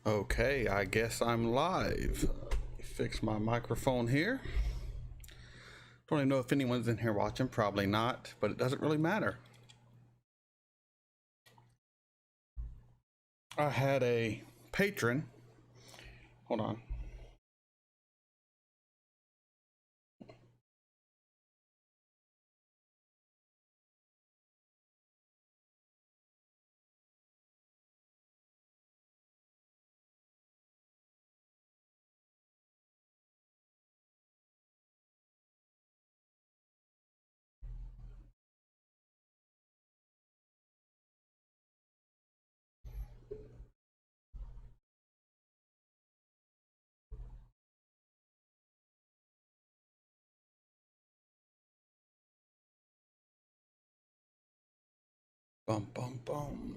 Okay, I guess I'm live. Fix my microphone here. Don't even know if anyone's in here watching, probably not, but it doesn't really matter. I had a patron. Hold on. Bum, bum, bum.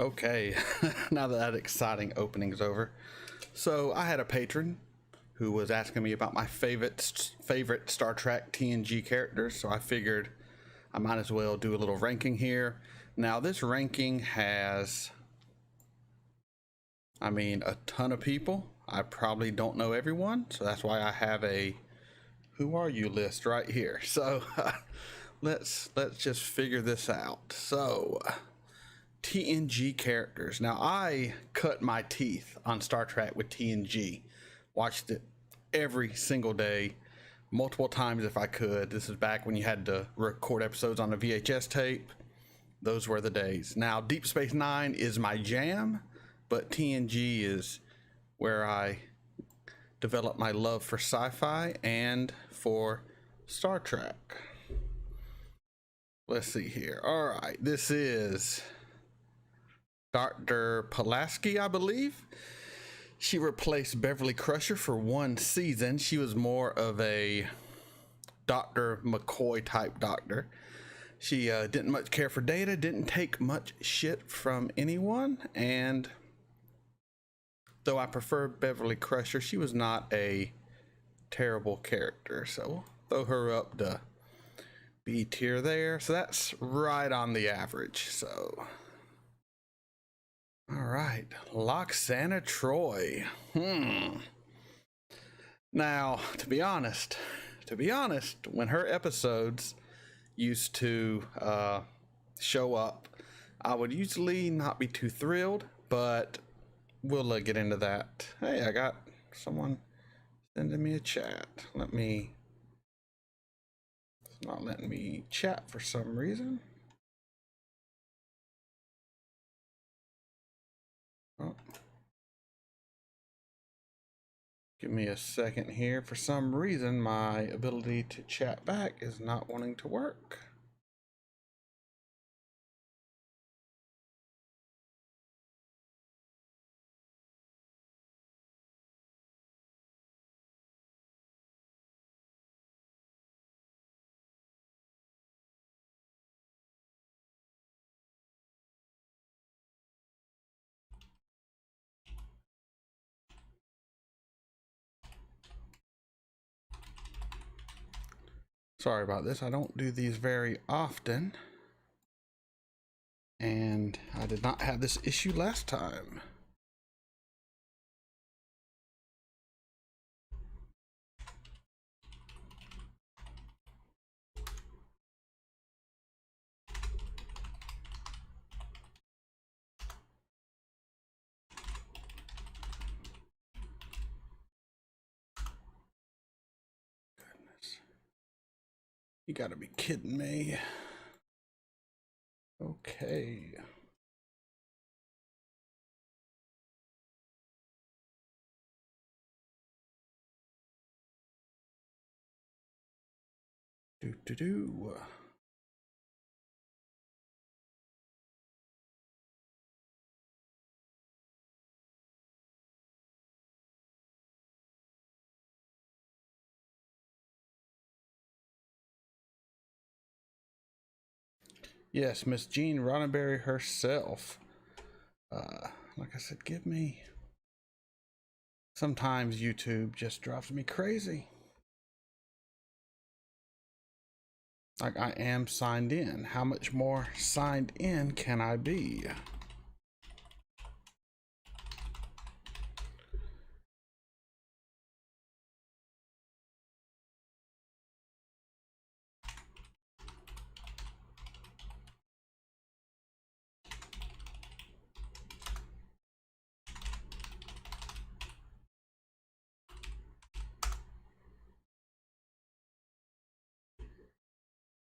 Okay, now that exciting opening's over. So I had a patron who was asking me about my favorite Star Trek TNG characters, so I figured I might as well do a little ranking here. Now this ranking has, a ton of people. I probably don't know everyone, so that's why I have a who are you list right here. So let's just figure this out. So TNG characters. Now I cut my teeth on Star Trek with TNG. Watched it every single day, multiple times if I could. This is back when you had to record episodes on a VHS tape. Those were the days. Now Deep Space Nine is my jam, but TNG is where I developed my love for sci-fi and for Star Trek. Let's see here. All right, this is Dr. Pulaski, I believe. She replaced Beverly Crusher for one season. She was more of a Dr. McCoy type doctor. She didn't much care for Data, didn't take much shit from anyone, and though I prefer Beverly Crusher, she was not a terrible character, so we'll throw her up to B tier there. So that's right on the average. So all right, Loxana Troy. Now, to be honest, when her episodes used to show up, I would usually not be too thrilled, but we'll get into that. Hey, I got someone sending me a chat. It's not letting me chat for some reason. Oh. Give me a second here. For some reason, my ability to chat back is not wanting to work. Sorry about this. I don't do these very often. And I did not have this issue last time. Goodness. You gotta be kidding me. Okay. Do. Yes, Miss Jean Ronberry herself. Like I said, give me... Sometimes YouTube just drives me crazy. Like, I am signed in. How much more signed in can I be?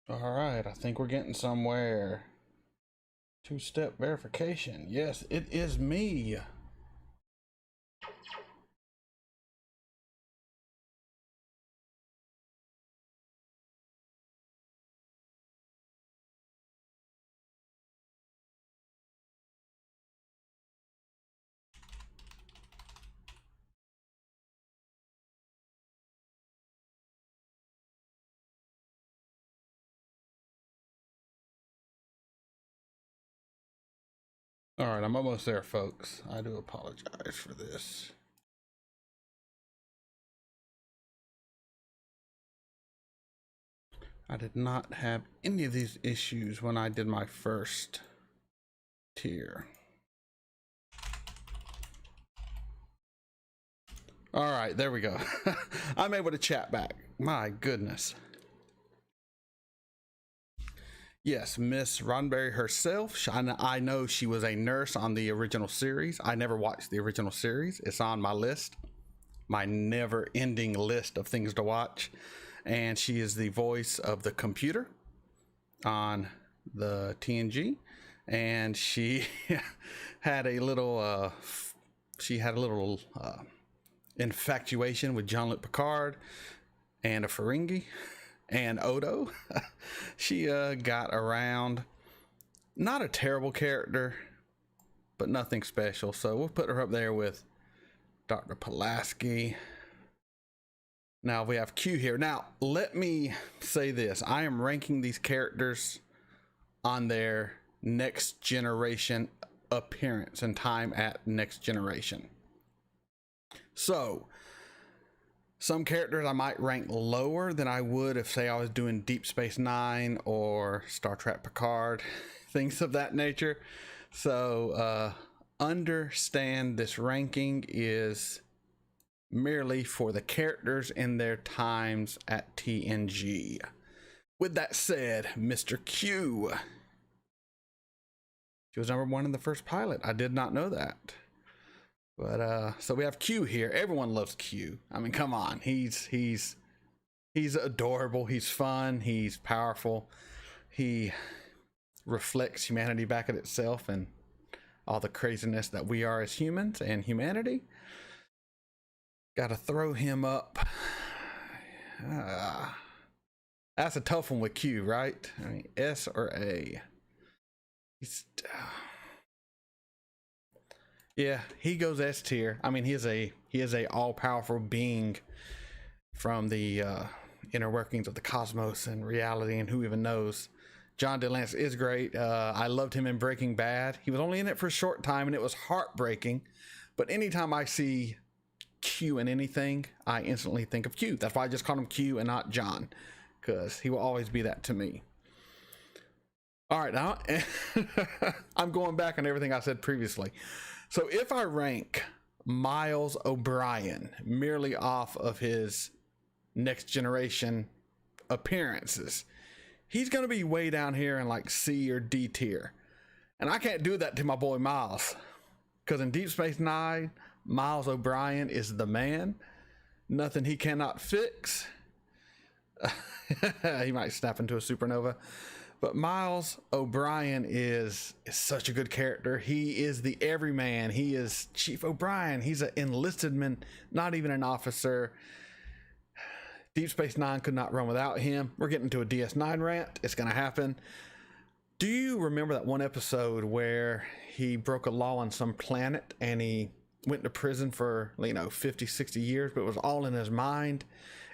All right, I think we're getting somewhere. Two-step verification. Yes, it is me. All right, I'm almost there, folks. I do apologize for this. I did not have any of these issues when I did my first tier. All right, there we go. I'm able to chat back. My goodness. Yes, Miss Ronberry herself. I know she was a nurse on the original series. I never watched the original series. It's on my list, my never-ending list of things to watch. And she is the voice of the computer on the TNG. And she had a little, infatuation with Jean-Luc Picard and a Ferengi. And Odo. She got around. Not a terrible character, but nothing special. So we'll put her up there with Dr. Pulaski. Now we have Q here. Now let me say this. I am ranking these characters on their next generation appearance and time at next generation. So some characters I might rank lower than I would if, say, I was doing Deep Space Nine or Star Trek Picard, things of that nature. So understand this ranking is merely for the characters in their times at TNG. With that said, Mr. Q. She was #1 in the first pilot. I did not know that. But so we have Q here. Everyone loves Q. I mean, come on. He's adorable. He's fun. He's powerful. He reflects humanity back at itself and all the craziness that we are as humans and humanity. Got to throw him up. That's a tough one with Q, right? I mean, S or A? He's... Yeah, he goes S tier. I mean, he is a all-powerful being from the inner workings of the cosmos and reality, and who even knows. John DeLance is great. I loved him in Breaking Bad. He was only in it for a short time, and it was heartbreaking. But anytime I see Q in anything, I instantly think of Q. That's why I just call him Q and not John, because he will always be that to me. All right, now I'm going back on everything I said previously. So if I rank Miles O'Brien merely off of his next generation appearances, he's going to be way down here in like C or D tier. And I can't do that to my boy Miles, because in Deep Space Nine, Miles O'Brien is the man. Nothing he cannot fix. He might snap into a supernova. But Miles O'Brien is such a good character. He is the everyman. He is Chief O'Brien. He's an enlisted man, not even an officer. Deep Space Nine could not run without him. We're getting to a DS9 rant. It's going to happen. Do you remember that one episode where he broke a law on some planet and he went to prison for, 50, 60 years, but it was all in his mind,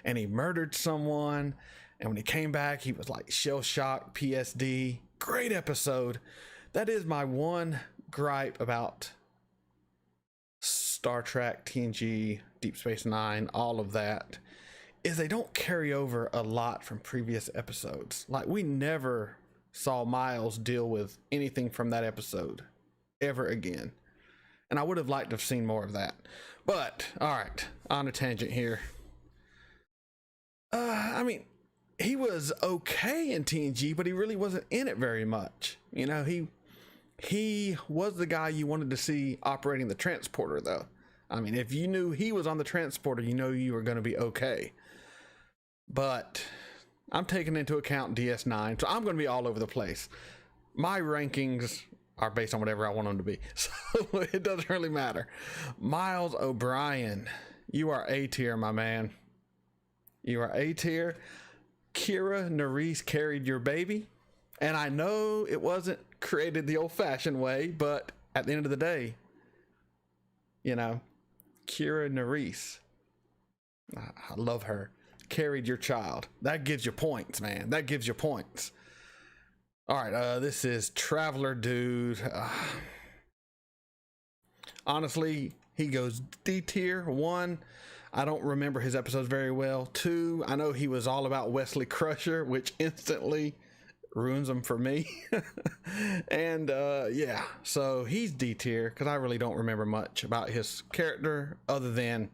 and he murdered someone? And when he came back, he was like shell-shocked, PSD, great episode. That is my one gripe about Star Trek, TNG, Deep Space Nine, all of that, is they don't carry over a lot from previous episodes. Like, we never saw Miles deal with anything from that episode ever again. And I would have liked to have seen more of that. But, all right, on a tangent here. I mean, he was okay in TNG, but he really wasn't in it very much. You know, he was the guy you wanted to see operating the transporter, though. I mean, if you knew he was on the transporter, you know you were going to be okay. But I'm taking into account DS9, so I'm going to be all over the place. My rankings are based on whatever I want them to be, so it doesn't really matter. Miles O'Brien, you are A tier, my man. You are A tier. Kira Nerys carried your baby, and I know it wasn't created the old-fashioned way, but at the end of the day, you know, Kira Nerys, I love her, carried your child. That gives you points, man. That gives you points. All right, this is Traveler Dude. Honestly, he goes D tier. 1, I don't remember his episodes very well. 2, I know he was all about Wesley Crusher, which instantly ruins them for me. And yeah, so he's D tier because I really don't remember much about his character other than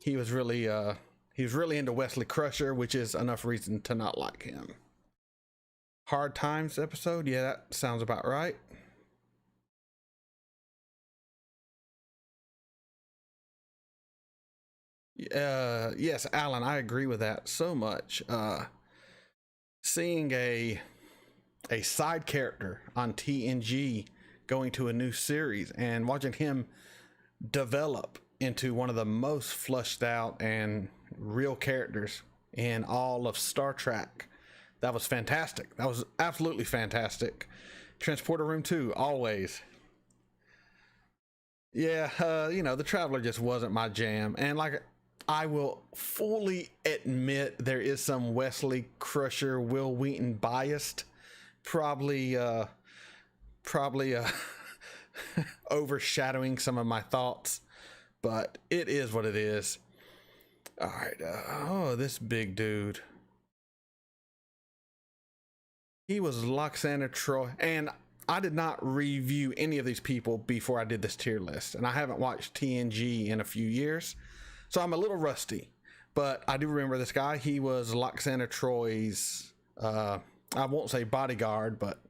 he was really into Wesley Crusher, which is enough reason to not like him. Hard Times episode, yeah, that sounds about right. Yes, Alan, I agree with that so much. Seeing a side character on TNG going to a new series and watching him develop into one of the most fleshed out and real characters in all of Star Trek. That was fantastic. That was absolutely fantastic. Transporter Room 2, always. Yeah, you know, the Traveler just wasn't my jam. And like, I will fully admit there is some Wesley Crusher, Will Wheaton biased. Probably overshadowing some of my thoughts, but it is what it is. All right. Oh, this big dude. He was Loxana Troy, and I did not review any of these people before I did this tier list, and I haven't watched TNG in a few years, so I'm a little rusty, but I do remember this guy. He was Loxana Troy's, I won't say bodyguard, but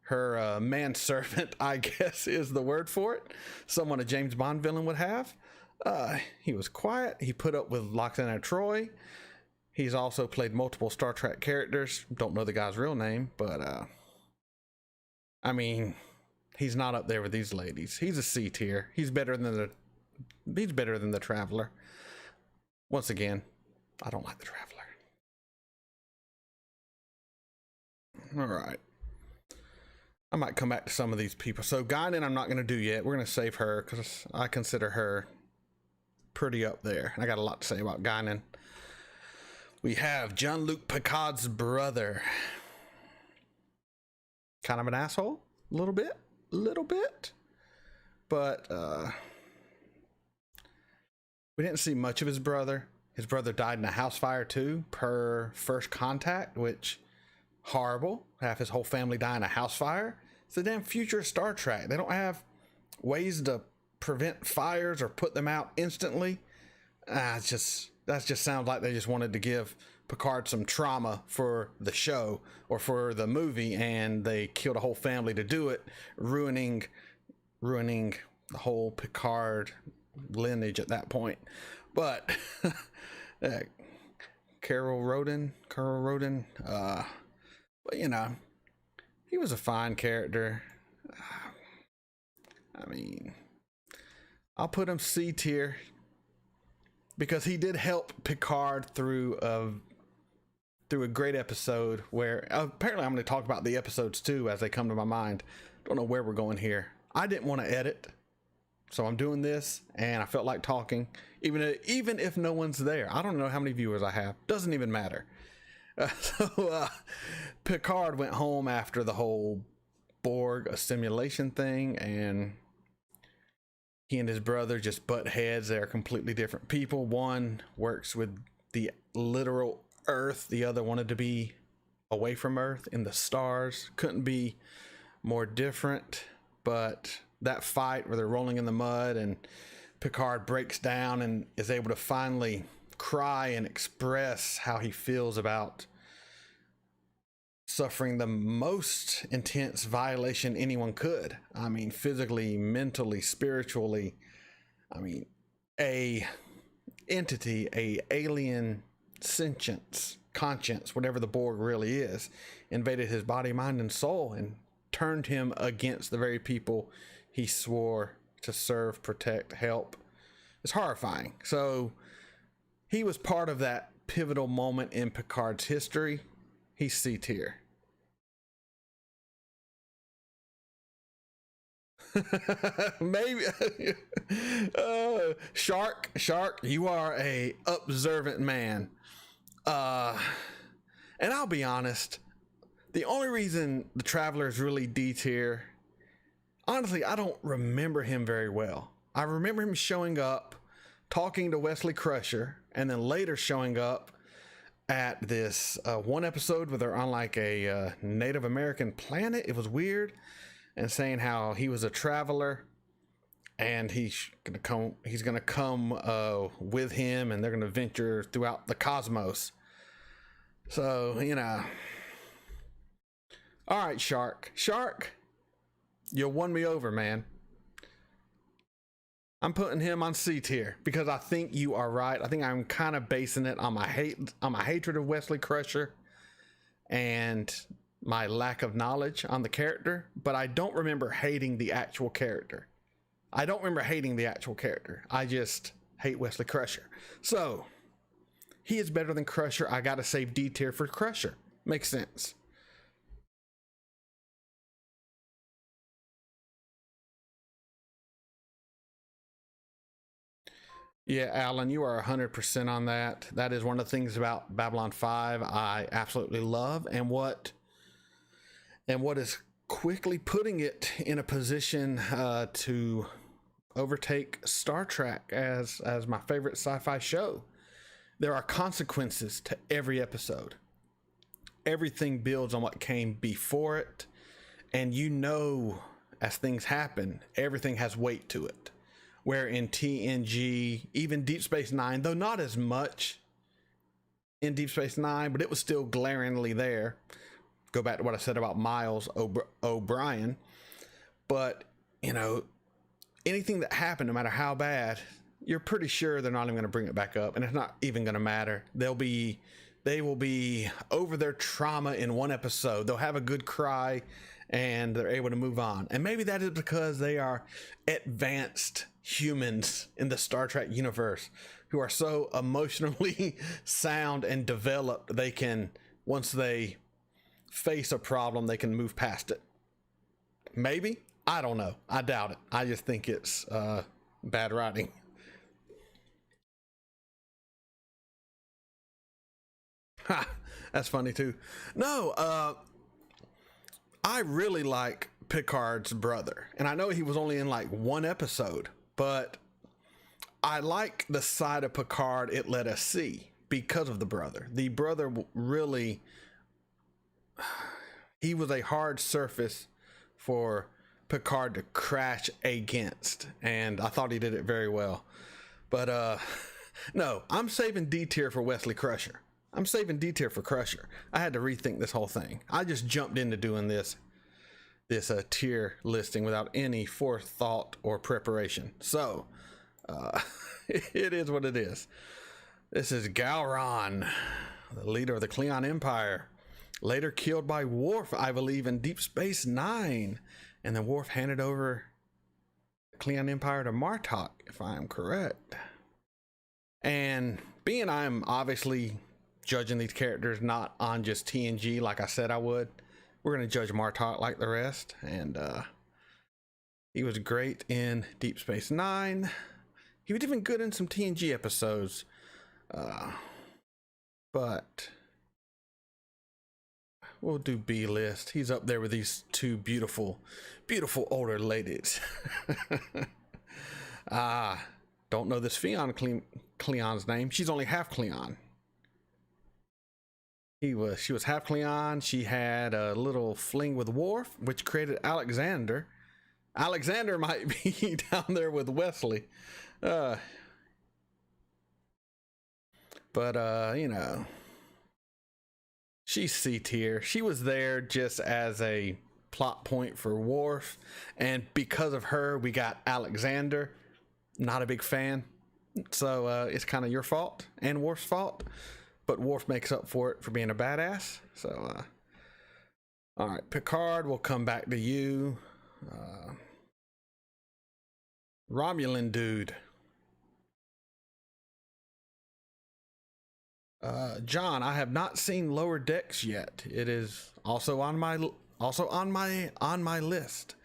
her manservant, I guess is the word for it. Someone a James Bond villain would have. He was quiet. He put up with Loxana Troy. He's also played multiple Star Trek characters. Don't know the guy's real name, but I mean, he's not up there with these ladies. He's a C tier. He's better than the Traveler. Once again, I don't like the Traveler. All right. I might come back to some of these people. So Guinan, I'm not going to do yet. We're going to save her because I consider her pretty up there. I got a lot to say about Guinan. We have Jean-Luc Picard's brother. Kind of an asshole, a little bit. But we didn't see much of his brother. His brother died in a house fire too, per First Contact, which horrible. Have his whole family die in a house fire. It's the damn future of Star Trek. They don't have ways to prevent fires or put them out instantly. That just sounds like they just wanted to give Picard some trauma for the show or for the movie, and they killed a whole family to do it, ruining the whole Picard lineage at that point. But Carol Rhoden, but you know, he was a fine character. I mean, I'll put him C tier because he did help Picard through a great episode where apparently I'm going to talk about the episodes too as they come to my mind. Don't know where we're going here. I didn't want to edit, so I'm doing this, and I felt like talking, even if no one's there. I don't know how many viewers I have. Doesn't even matter. So Picard went home after the whole Borg assimilation thing, and he and his brother just butt heads. They're completely different people. One works with the literal Earth. The other wanted to be away from Earth in the stars. Couldn't be more different. But that fight where they're rolling in the mud and Picard breaks down and is able to finally cry and express how he feels about suffering the most intense violation anyone could. I mean, physically, mentally, spiritually. I mean, a entity, a alien sentience, conscience, whatever the Borg really is, invaded his body, mind, and soul and turned him against the very people he swore to serve, protect, help. It's horrifying. So he was part of that pivotal moment in Picard's history. He's C tier. Maybe. Shark, you are a observant man. And I'll be honest, the only reason the Traveler is really D tier, honestly, I don't remember him very well. I remember him showing up, talking to Wesley Crusher, and then later showing up at this one episode where they're on like a Native American planet. It was weird, and saying how he was a traveler and he's gonna come with him, and they're gonna venture throughout the cosmos. So, you know, all right, Shark, you won me over, man. I'm putting him on C tier because I think you are right. I think I'm kind of basing it on my hatred of Wesley Crusher and my lack of knowledge on the character, but I don't remember hating the actual character. I just hate Wesley Crusher. So he is better than Crusher. I gotta save D tier for Crusher. Makes sense. Yeah, Alan, you are 100% on that. That is one of the things about Babylon 5 I absolutely love, and what is quickly putting it in a position to overtake Star Trek as my favorite sci-fi show. There are consequences to every episode. Everything builds on what came before it, and you know, as things happen, everything has weight to it. Where in TNG, even Deep Space Nine, though not as much in Deep Space Nine, but it was still glaringly there. Go back to what I said about Miles O'Brien. But, you know, anything that happened, no matter how bad, you're pretty sure they're not even going to bring it back up, and it's not even going to matter. They will be over their trauma in one episode. They'll have a good cry, and they're able to move on. And maybe that is because they are advanced humans in the Star Trek universe who are so emotionally sound and developed, they can, once they face a problem, they can move past it. Maybe. I don't know. I doubt it. I just think it's bad writing. Ha, that's funny too. No, I really like Picard's brother, and I know he was only in like one episode, but I like the side of Picard it let us see because of the brother. The brother really, he was a hard surface for Picard to crash against, and I thought he did it very well. But no, I'm saving D tier for Wesley Crusher. I'm saving D tier for Crusher. I had to rethink this whole thing. I just jumped into doing this tier listing without any forethought or preparation. So it is what it is. This is Gauran, the leader of the Klingon Empire, later killed by Wharf, I believe, in Deep Space Nine, and then Wharf handed over the Klingon Empire to Martok, if I am correct. And being I'm obviously judging these characters not on just TNG like I said I would, we're going to judge Martok like the rest. And he was great in Deep Space Nine. He was even good in some TNG episodes. But we'll do B list. He's up there with these two beautiful older ladies. Don't know this Cleon's name. She's only half Cleon. She was half Cleon. She had a little fling with Wharf, which created Alexander. Alexander might be down there with Wesley. But you know, she's C tier. She was there just as a plot point for Wharf, and because of her, we got Alexander. Not a big fan. So it's kind of your fault and Worf's fault. But Worf makes up for it for being a badass. So, all right, Picard, we'll come back to you. Romulan dude. John, I have not seen Lower Decks yet. It is also on my list.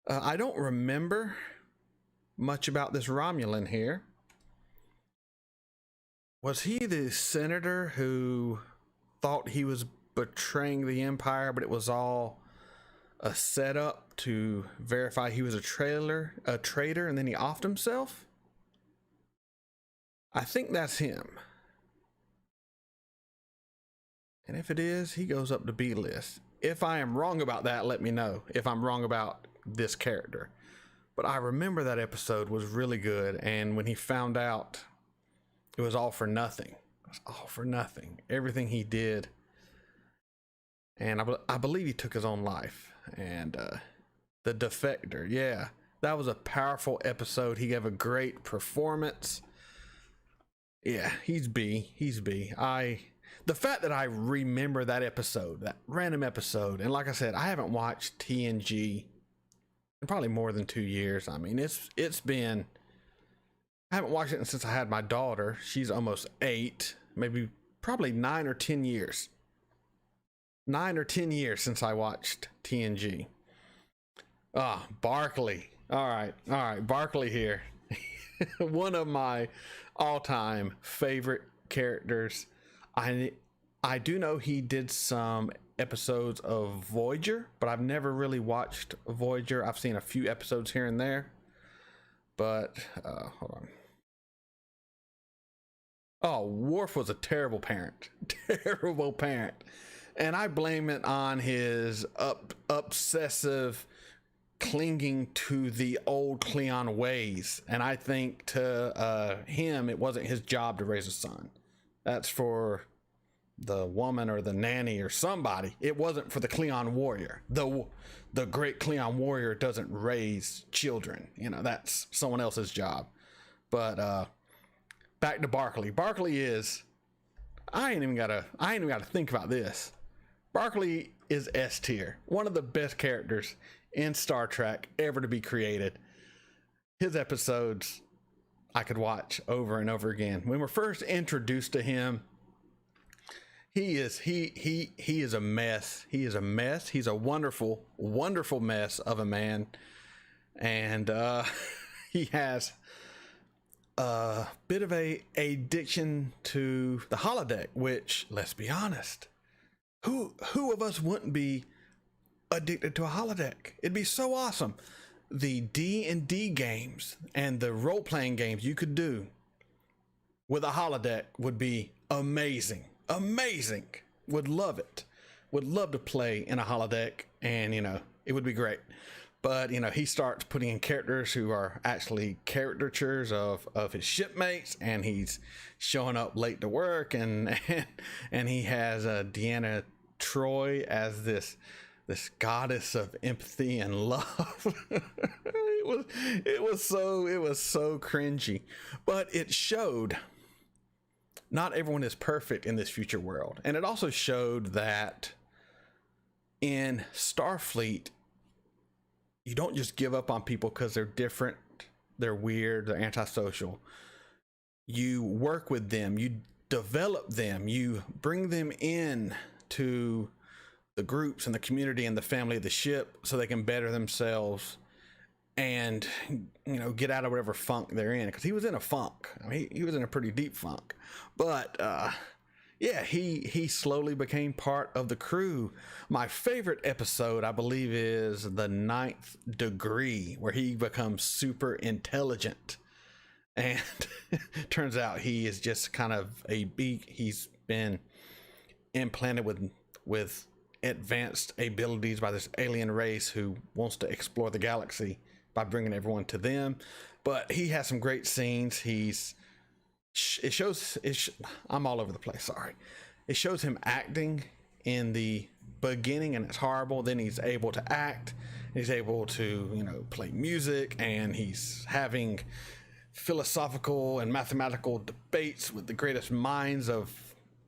I don't remember much about this Romulan here. Was he the senator who thought he was betraying the Empire, but it was all a setup to verify he was a traitor, and then he offed himself? I think that's him. And if it is, he goes up to B list. If I am wrong about that, let me know if I'm wrong about this character. But I remember that episode was really good, and when he found out it was all for nothing. It was all for nothing. Everything he did. And I believe he took his own life. And the Defector, yeah. That was a powerful episode. He gave a great performance. Yeah, he's B. He's B. The fact that I remember that episode, that random episode, and like I said, I haven't watched TNG in probably more than 2 years. I mean, it's been... I haven't watched it since I had my daughter. She's almost 8, probably 9 or 10 years. 9 or 10 years since I watched TNG. Barkley. All right, Barkley here. One of my all-time favorite characters. I do know he did some episodes of Voyager, but I've never really watched Voyager. I've seen a few episodes here and there. But, hold on. Oh, Worf was a terrible parent. Terrible parent. And I blame it on his obsessive clinging to the old Cleon ways. And I think to him, it wasn't his job to raise a son. That's for the woman or the nanny or somebody. It wasn't for the Cleon warrior. The great Cleon warrior doesn't raise children. You know, that's someone else's job. But back to Barkley. Barkley is, I ain't even gotta think about this. Barkley is S tier. One of the best characters in Star Trek ever to be created. His episodes I could watch over and over again. When we're first introduced to him, he is a mess. He is a mess. He's a wonderful, wonderful mess of a man. And he has a bit of a addiction to the holodeck, which, let's be honest, who of us wouldn't be addicted to a holodeck? It'd be so awesome. The D&D games and the role-playing games you could do with a holodeck would be amazing. Amazing. Would love it. Would love to play in a holodeck, and, you know, it would be great. But, you know, he starts putting in characters who are actually caricatures of his shipmates, and he's showing up late to work, and he has Deanna Troi as this goddess of empathy and love. it was so cringy, but it showed not everyone is perfect in this future world. And it also showed that in Starfleet, you don't just give up on people because they're different, they're weird, they're antisocial. You work with them, you develop them, you bring them in to the groups and the community and the family of the ship so they can better themselves and, you know, get out of whatever funk they're in. Because he was in a funk. I mean, he was in a pretty deep funk. But, Yeah, he slowly became part of the crew. My favorite episode, I believe, is the Ninth Degree, where he becomes super intelligent, and turns out he is just kind of he's been implanted with advanced abilities by this alien race who wants to explore the galaxy by bringing everyone to them. But he has some great scenes. I'm all over the place, sorry. It shows him acting in the beginning, and it's horrible. Then he's able to act. He's able to, play music, and he's having philosophical and mathematical debates with the greatest minds of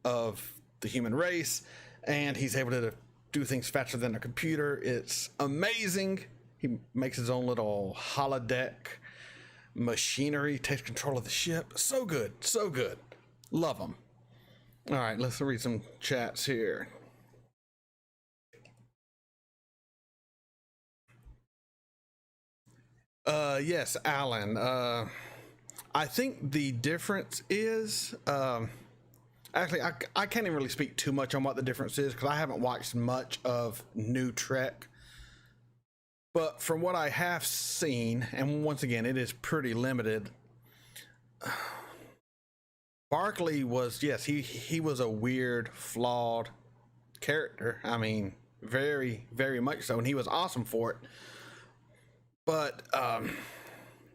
the human race, and he's able to do things faster than a computer. It's amazing. He makes his own little holodeck machinery, takes control of the ship. So good, so good. Love him. All right, let's read some chats here. Yes, Alan. I think the difference is, actually, I can't even really speak too much on what the difference is because I haven't watched much of New Trek. But from what I have seen, and once again, it is pretty limited, Barkley was, yes, he was a weird, flawed character. I mean, very, very much so, and he was awesome for it. But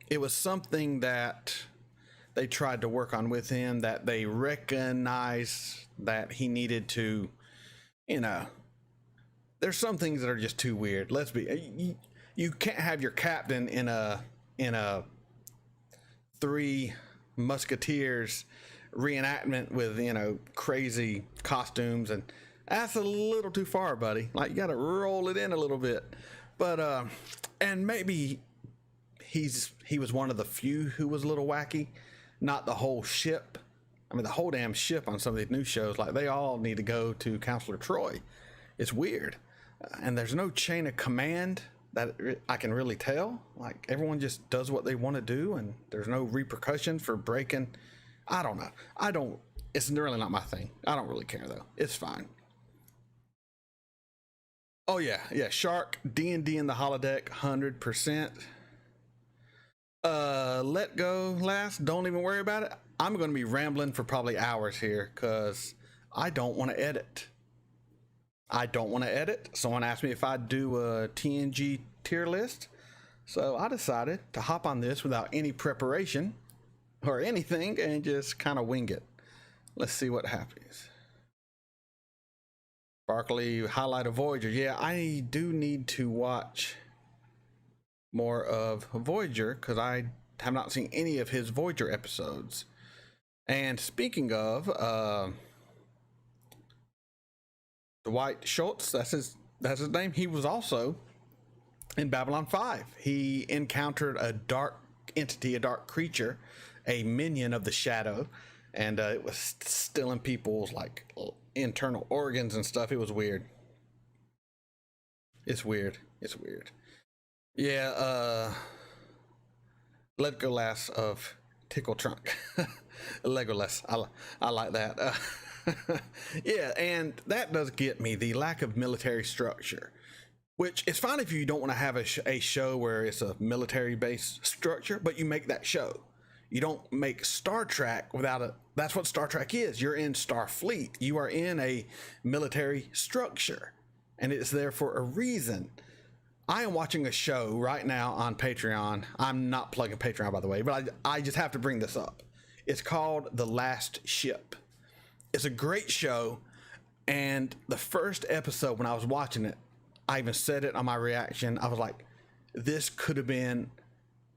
it was something that they tried to work on with him, that they recognized that he needed to, there's some things that are just too weird. You can't have your captain in a Three Musketeers reenactment with crazy costumes, and that's a little too far, buddy. Like, you got to roll it in a little bit. But and maybe he was one of the few who was a little wacky, not the whole ship. I mean, the whole damn ship on some of these new shows, like, they all need to go to Counselor Troy. It's weird. And there's no chain of command that I can really tell. Like, everyone just does what they want to do, and there's no repercussion for breaking. I don't know. It's really not my thing. I don't really care, though. It's fine. Oh, yeah. Shark, D&D in the holodeck, 100%. Let go last. Don't even worry about it. I'm going to be rambling for probably hours here because I don't want to edit. Someone asked me if I'd do a TNG tier list. So I decided to hop on this without any preparation or anything and just kind of wing it. Let's see what happens. Barkley, highlight of Voyager. Yeah, I do need to watch more of Voyager because I have not seen any of his Voyager episodes. And speaking of, Dwight Schultz, that's his name. He was also in Babylon 5. He encountered a dark entity, a dark creature, a minion of the Shadow, and it was stealing people's like internal organs and stuff. It was weird. It's weird. Yeah, Legolas of Tickle Trunk. Legolas. I like that. Yeah, and that does get me, the lack of military structure, which is fine if you don't want to have a show where it's a military-based structure, but you make that show. You don't make Star Trek without a... That's what Star Trek is. You're in Starfleet. You are in a military structure, and it's there for a reason. I am watching a show right now on Patreon. I'm not plugging Patreon, by the way, but I just have to bring this up. It's called The Last Ship. It's a great show, and the first episode, when I was watching it, I even said it on my reaction. I was like, this could have been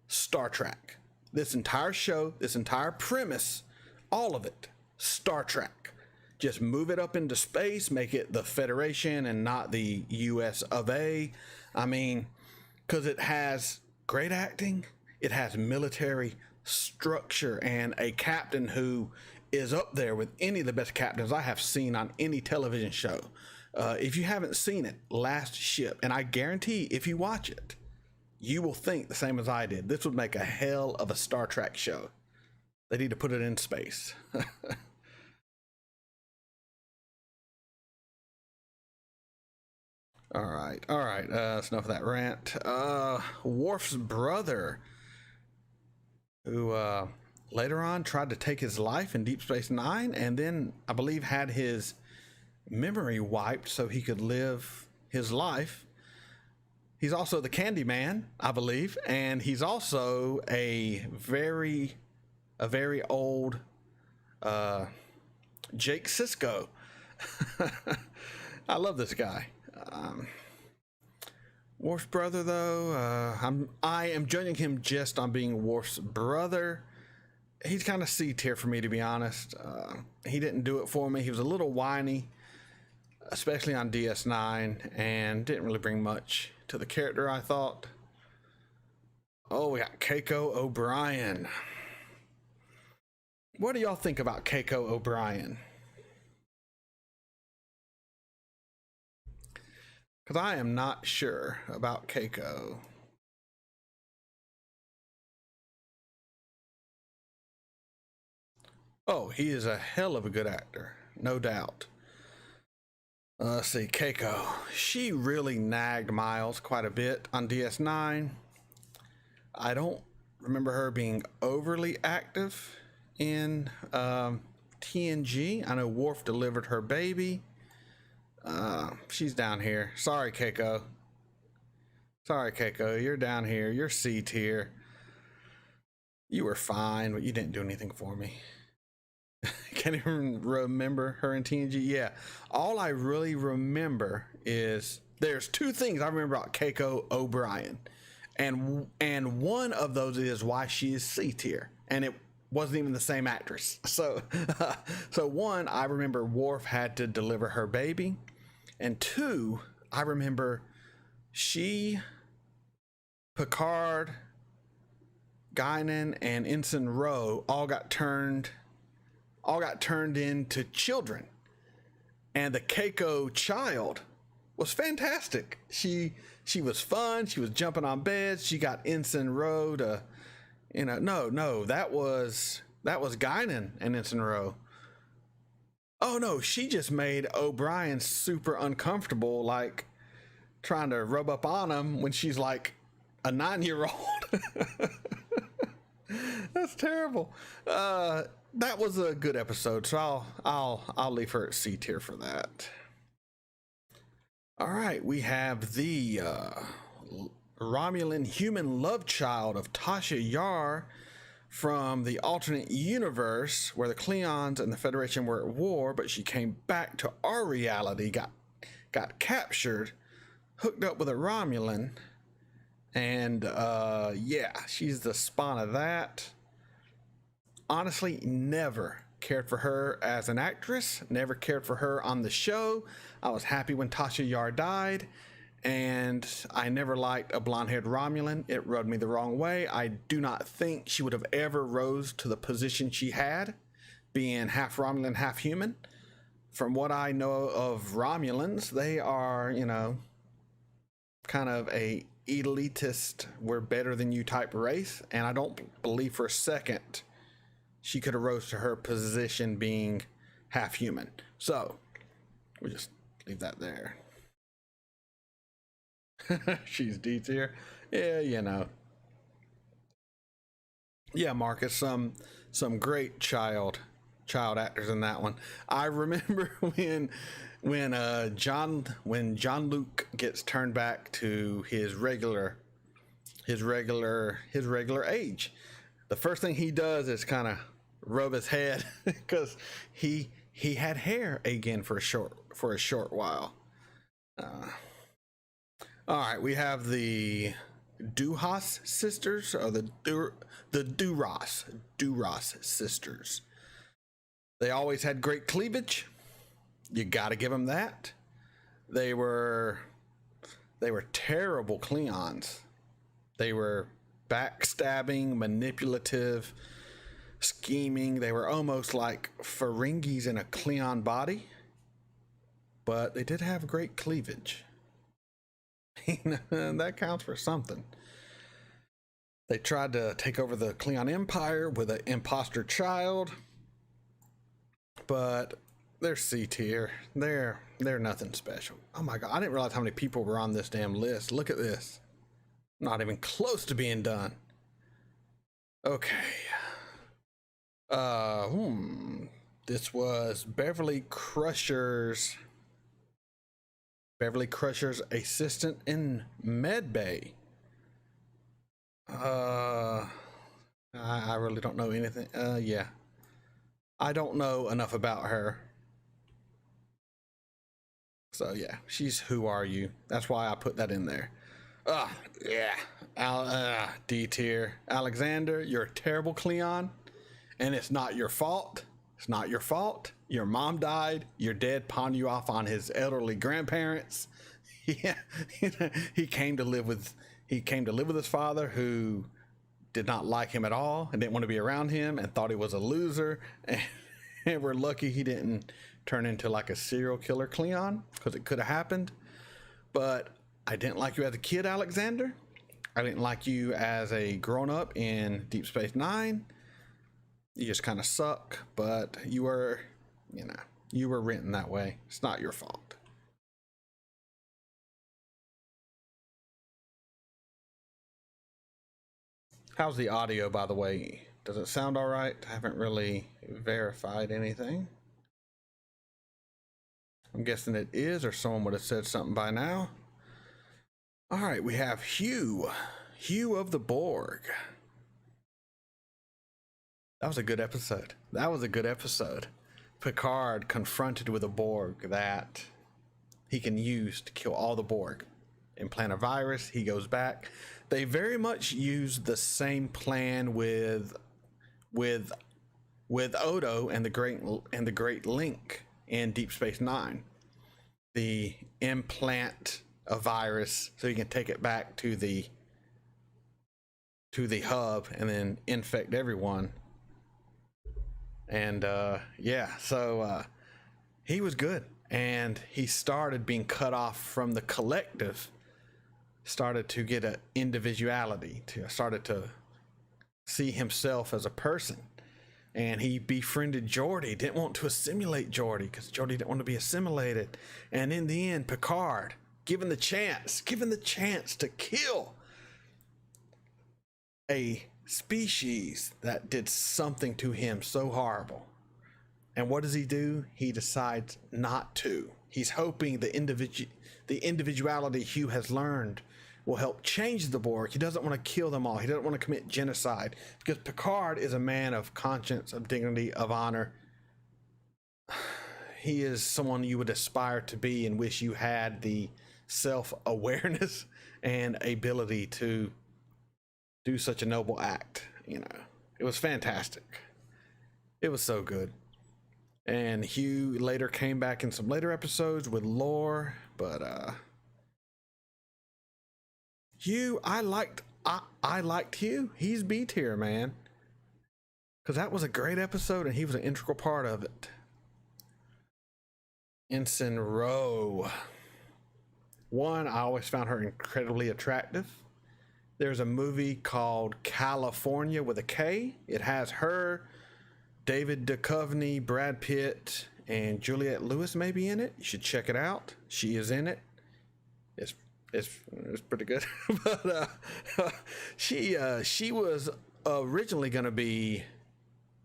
Star Trek. This entire show, this entire premise, all of it, Star Trek. Just move it up into space, make it the Federation and not the US of A. I mean, because it has great acting, it has military structure, and a captain who is up there with any of the best captains I have seen on any television show. If you haven't seen it, Last Ship, and I guarantee if you watch it, you will think the same as I did. This would make a hell of a Star Trek show. They need to put it in space. All right. That's enough of that rant. Worf's brother, who later on tried to take his life in Deep Space Nine, and then I believe had his memory wiped so he could live his life. He's also the Candyman, I believe, and he's also a very old Jake Sisko. I love this guy. Worf's brother, though, I am judging him just on being Worf's brother. He's kind of C tier for me, to be honest. He didn't do it for me. He was a little whiny, especially on DS9, and didn't really bring much to the character, I thought. Oh, we got Keiko O'Brien. What do y'all think about Keiko O'Brien? Because I am not sure about Keiko. Oh, he is a hell of a good actor, no doubt. Let's see, Keiko. She really nagged Miles quite a bit on DS9. I don't remember her being overly active in TNG. I know Worf delivered her baby. She's down here. Sorry, Keiko. You're down here. You're C tier. You were fine, but you didn't do anything for me. Can't even remember her in TNG. Yeah, all I really remember is there's two things I remember about Keiko O'Brien, and one of those is why she is C tier, and it wasn't even the same actress. So, so one, I remember Worf had to deliver her baby, and two, I remember she, Picard, Guinan, and Ensign Ro all got turned into children, and the Keiko child was fantastic. She was fun. She was jumping on beds. She got Ensign Ro to, no, that was Guinan and Ensign Ro. Oh no, she just made O'Brien super uncomfortable, like trying to rub up on him when she's like a 9-year-old. That's terrible. That was a good episode, so I'll leave her at C tier for that. All right, we have the Romulan human love child of Tasha Yar from the alternate universe where the Klingons and the Federation were at war, but she came back to our reality, got captured, hooked up with a Romulan, and yeah, she's the spawn of that. Honestly, never cared for her as an actress, never cared for her on the show. I was happy when Tasha Yar died, and I never liked a blonde-haired Romulan. It rubbed me the wrong way. I do not think she would have ever rose to the position she had, being half Romulan, half human. From what I know of Romulans, they are, kind of a elitist, we're better than you type race, and I don't believe for a second she could have rose to her position being half human. So we just leave that there. She's D tier. Yeah, Yeah, Marcus, some great child actors in that one. I remember when Jean-Luc gets turned back to his regular age. The first thing he does is kind of rub his head because he had hair again for a short while. All right, we have the Duros sisters, or the Duros sisters. They always had great cleavage. You got to give them that. They were terrible Klingons. They were backstabbing, manipulative, scheming. They were almost like Ferengis in a Klingon body, but they did have great cleavage. That counts for something. They tried to take over the Klingon Empire with an imposter child, but they're C tier. They're nothing special. Oh my god, I didn't realize how many people were on this damn list. Look at this. Not even close to being done. Okay. This was Beverly Crusher's assistant in medbay. I really don't know anything. Yeah. I don't know enough about her. So yeah, she's Who Are You? That's why I put that in there. Yeah. D tier. Alexander, you're a terrible Cleon, and it's not your fault. It's not your fault. Your mom died. Your dad pawned you off on his elderly grandparents. Yeah, he came to live with his father, who did not like him at all and didn't want to be around him and thought he was a loser. And we're lucky he didn't turn into like a serial killer Cleon, because it could have happened. But I didn't like you as a kid, Alexander. I didn't like you as a grown-up in Deep Space Nine. You just kind of suck, but you were written that way. It's not your fault. How's the audio, by the way? Does it sound all right? I haven't really verified anything. I'm guessing it is, or someone would have said something by now. All right, we have Hugh of the Borg. That was a good episode. Picard confronted with a Borg that he can use to kill all the Borg. Implant a virus, he goes back. They very much use the same plan with Odo and the Great Link in Deep Space Nine. The implant a virus so you can take it back to the hub and then infect everyone. And so he was good, and he started being cut off from the collective, started to get an individuality, started to see himself as a person. And he befriended Jordy, didn't want to assimilate Jordy because Jordy didn't want to be assimilated. And in the end, Picard, given the chance to kill a species that did something to him so horrible. And what does he do? He decides not to. He's hoping the individuality Hugh has learned will help change the Borg. He doesn't want to kill them all. He doesn't want to commit genocide, because Picard is a man of conscience, of dignity, of honor. He is someone you would aspire to be and wish you had the self-awareness and ability to do such a noble act. It was fantastic. It was so good. And Hugh later came back in some later episodes with lore, but Hugh, I liked Hugh. He's B tier, man, because that was a great episode and he was an integral part of it. Ensign Ro. One, I always found her incredibly attractive. There's a movie called California with a K. It has her, David Duchovny, Brad Pitt, and Juliette Lewis maybe in it. You should check it out. She is in it. It's pretty good. But she was originally going to be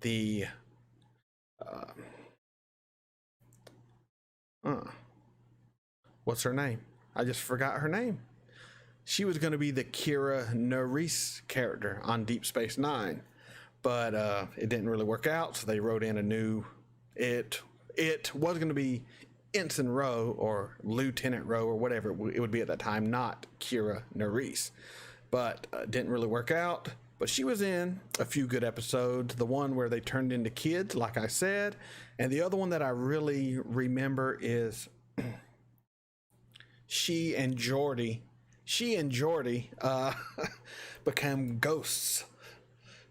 the what's her name? I just forgot her name. She was going to be the Kira Nerys character on Deep Space Nine, but it didn't really work out, so they wrote in a new. It was going to be Ensign Ro or Lieutenant Ro or whatever it would be at that time, not Kira Nerys, but didn't really work out. But she was in a few good episodes. The one where they turned into kids, like I said, and the other one that I really remember is she and Jordy became ghosts.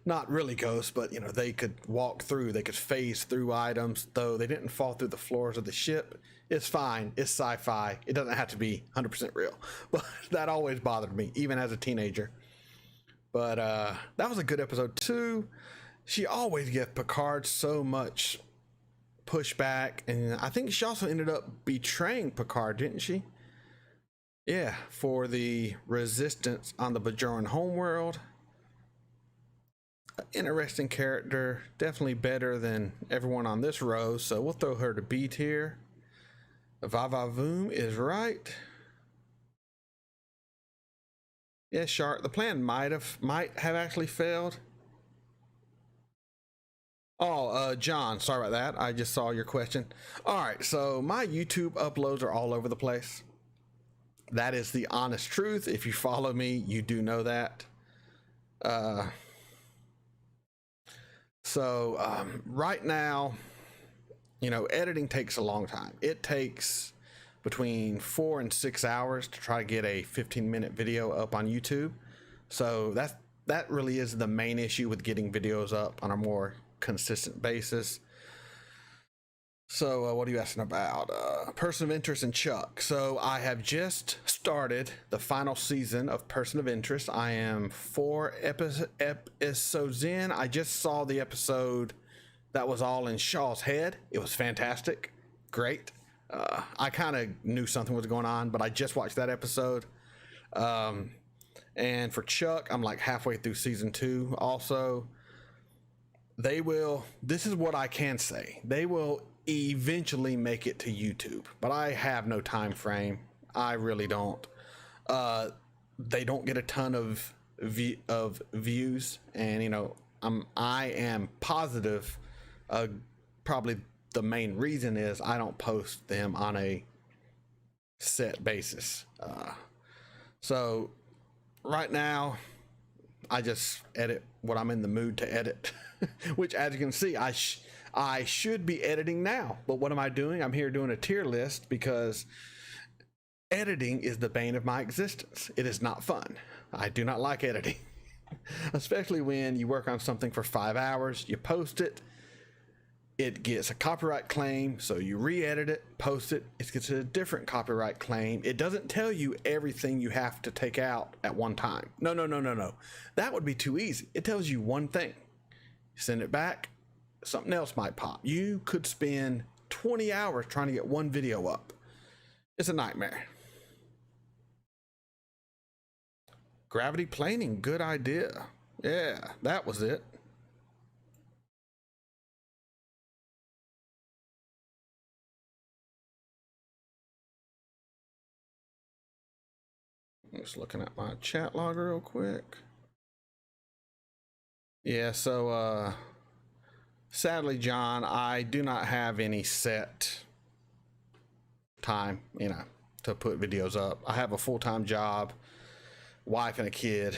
Not really ghosts, but they could walk through, they could phase through items, though they didn't fall through the floors of the ship. It's fine. It's sci-fi. It doesn't have to be 100% real. But that always bothered me, even as a teenager. But that was a good episode too. She always gave Picard so much pushback, and I think she also ended up betraying Picard, didn't she? Yeah, for the resistance on the Bajoran homeworld. Interesting character, definitely better than everyone on this row, so we'll throw her to B tier. Vavavoom is right. Yeah, Shark, the plan might have actually failed. Oh, John, sorry about that. I just saw your question. All right, so my YouTube uploads are all over the place. That is the honest truth. If you follow me, you do know that. Right now, you know, editing takes a long time. It takes between 4 and 6 hours to try to get a 15-minute video up on YouTube. So that really is the main issue with getting videos up on a more consistent basis. So what are you asking about? Person of Interest and Chuck. So I have just started the final season of Person of Interest. I am 4 episodes in. I just saw the episode that was all in Shaw's head. It was fantastic. Great. I kind of knew something was going on, but I just watched that episode. And for Chuck, I'm like halfway through season 2 also. This is what I can say. They will eventually make it to YouTube, but I have no time frame. I really don't. They don't get a ton of views, and you know, I am positive probably the main reason is I don't post them on a set basis. So right now I just edit what I'm in the mood to edit, which, as you can see, I should be editing now, but what am I doing? I'm here doing a tier list because editing is the bane of my existence. It is not fun. I do not like editing, especially when you work on something for 5 hours, you post it, it gets a copyright claim, so you re-edit it, post it, it gets a different copyright claim. It doesn't tell you everything you have to take out at one time. No. That would be too easy. It tells you one thing. Send it back, something else might pop. You could spend 20 hours trying to get one video up. It's a nightmare. Gravity planing, good idea. Yeah, that was it. Just looking at my chat log real quick. Yeah, so sadly, John, I do not have any set time, you know, to put videos up. I have a full-time job, wife and a kid.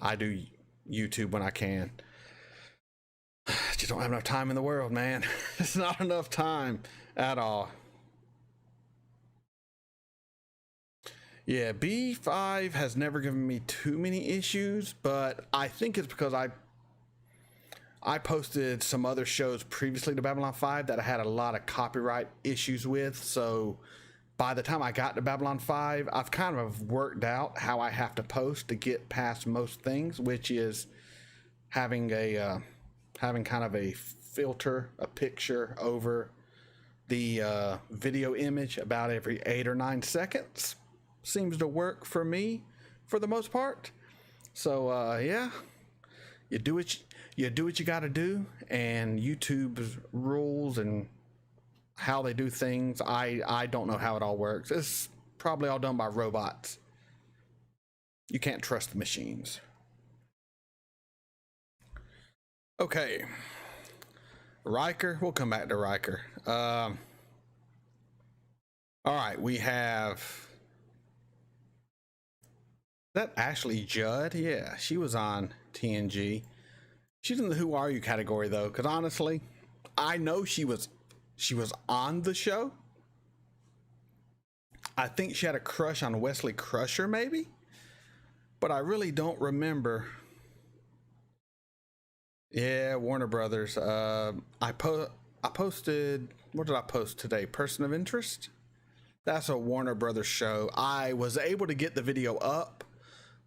I do YouTube when I can. Just don't have enough time in the world, man. It's not enough time at all. Yeah, B5 has never given me too many issues, but I think it's because I posted some other shows previously to Babylon 5 that I had a lot of copyright issues with. So by the time I got to Babylon 5, I've kind of worked out how I have to post to get past most things, which is having kind of a filter, a picture over the video image about every 8 or 9 seconds. Seems to work for me for the most part. So yeah, you do what you got to do, and YouTube's rules and how they do things, I don't know how it all works. It's probably all done by robots. You can't trust the machines. Okay, Riker, we'll come back to Riker. All right, we have that Ashley Judd. Yeah, she was on TNG. She's in the Who Are You category though, because honestly, I know she was on the show. I think she had a crush on Wesley Crusher maybe, but I really don't remember. Yeah, Warner Brothers. I posted, what did I post today? Person of Interest. That's a Warner Brothers show. I was able to get the video up,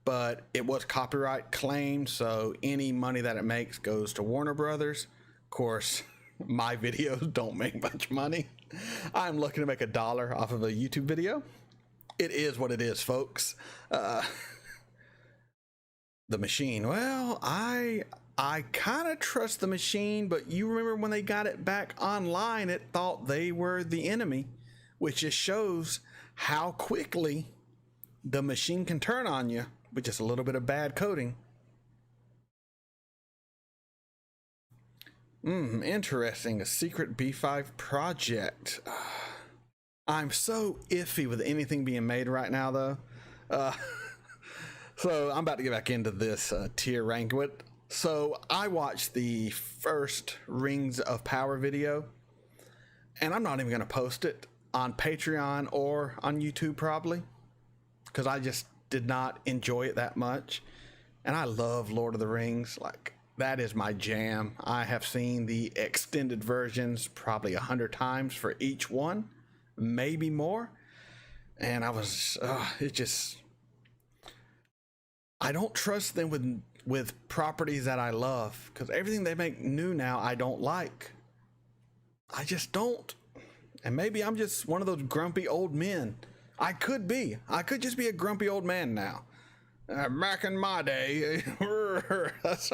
but it was copyright claimed, so any money that it makes goes to Warner Brothers. Of course, my videos don't make much money. I'm looking to make $1 off of a YouTube video. It is what it is, folks. The machine. Well, I kind of trust the machine, but you remember when they got it back online, it thought they were the enemy, which just shows how quickly the machine can turn on you with just a little bit of bad coding. Interesting. A secret B5 project. I'm so iffy with anything being made right now, though. So I'm about to get back into this tier rank. So I watched the first Rings of Power video, and I'm not even going to post it on Patreon or on YouTube probably, because I just did not enjoy it that much. And I love Lord of the Rings. Like, that is my jam. I have seen the extended versions probably 100 times for each one, maybe more. And I was, I don't trust them with properties that I love, because everything they make new now I don't like. I just don't. And maybe I'm just one of those grumpy old men. I could just be a grumpy old man now. Back in my day, that's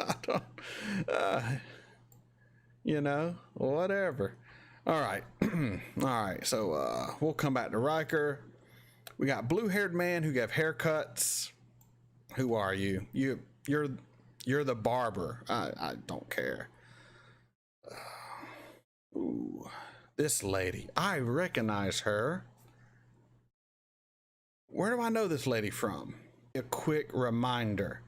whatever. All right. All right. So we'll come back to Riker. We got blue-haired man who gave haircuts. Who are you? You're the barber. I don't care. Ooh, this lady. I recognize her. Where do I know this lady from? A quick reminder.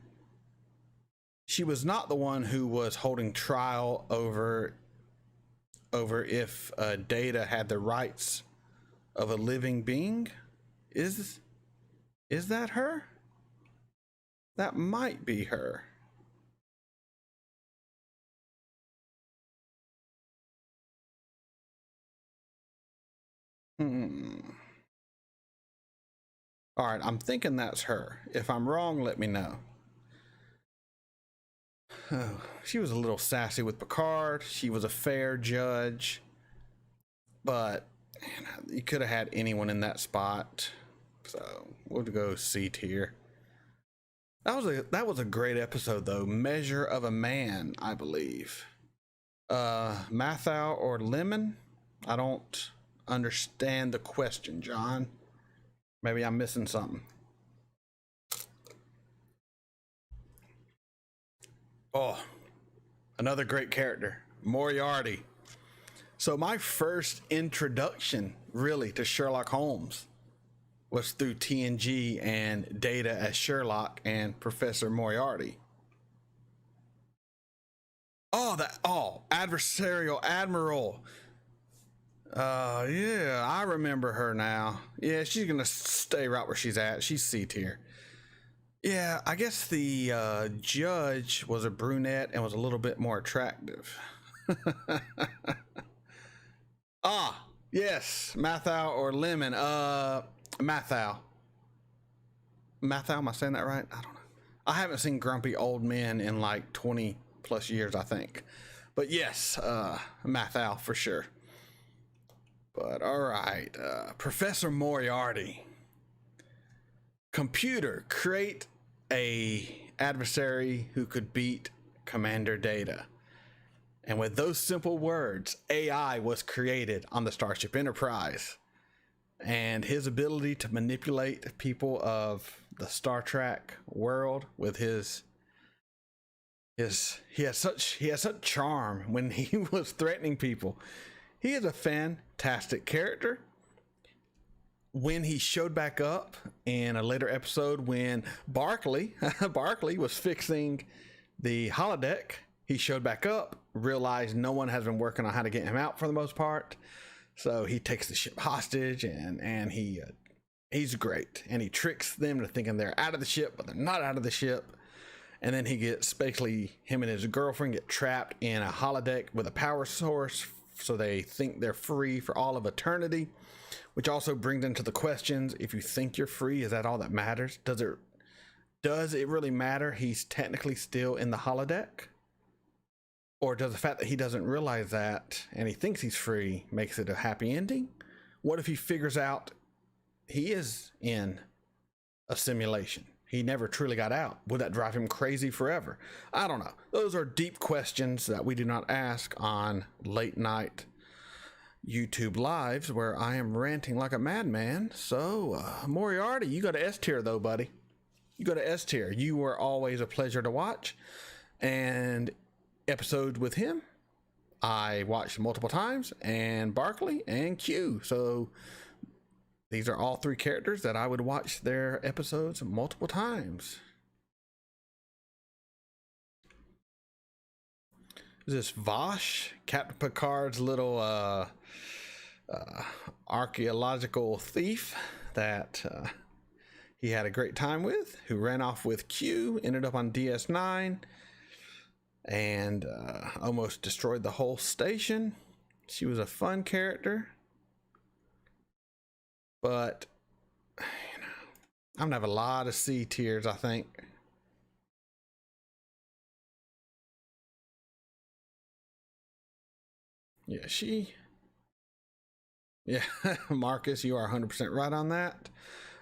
She was not the one who was holding trial over if Data had the rights of a living being. Is that her? That might be her. All right, I'm thinking that's her. If I'm wrong, let me know. Oh, she was a little sassy with Picard. She was a fair judge, but man, you could have had anyone in that spot. So we'll go C tier. That was a great episode, though. Measure of a Man, I believe. Mathau or Lemon? I don't understand the question, John. Maybe I'm missing something. Oh, another great character, Moriarty. So my first introduction, really, to Sherlock Holmes was through TNG and Data as Sherlock and Professor Moriarty. Adversarial Admiral. Yeah, I remember her now. Yeah, she's gonna stay right where she's at. She's C tier. Yeah, I guess the judge was a brunette and was a little bit more attractive. Yes, Mathau or Lemon. Mathau. Mathau, am I saying that right? I don't know. I haven't seen grumpy old men in like 20 plus years, I think. But yes, Mathau for sure. But all right, Professor Moriarty. Computer, create a adversary who could beat Commander Data. And with those simple words, AI was created on the Starship Enterprise. And his ability to manipulate people of the Star Trek world with he has such charm when he was threatening people. He is a fantastic character. When he showed back up in a later episode when Barclay was fixing the holodeck, he showed back up, realized no one has been working on how to get him out for the most part. So he takes the ship hostage and he's great. And he tricks them to thinking they're out of the ship, but they're not out of the ship. And then he gets basically him and his girlfriend get trapped in a holodeck with a power source. So they think they're free for all of eternity, which also brings into the questions. If you think you're free, is that all that matters? Does it really matter? He's technically still in the holodeck. Or does the fact that he doesn't realize that and he thinks he's free makes it a happy ending? What if he figures out he is in a simulation? He never truly got out. Would that drive him crazy forever? I don't know. Those are deep questions that we do not ask on late night YouTube lives where I am ranting like a madman. So, Moriarty, you go to S tier though, buddy. You go to S tier. You were always a pleasure to watch. And episodes with him I watched multiple times, and Barkley and Q. So these are all three characters that I would watch their episodes multiple times. Is this Vosh, Captain Picard's little archaeological thief that he had a great time with, who ran off with Q, ended up on DS9, and almost destroyed the whole station. She was a fun character, but you know, I'm gonna have a lot of C tiers, I think. Yeah, Marcus, you are 100% right on that.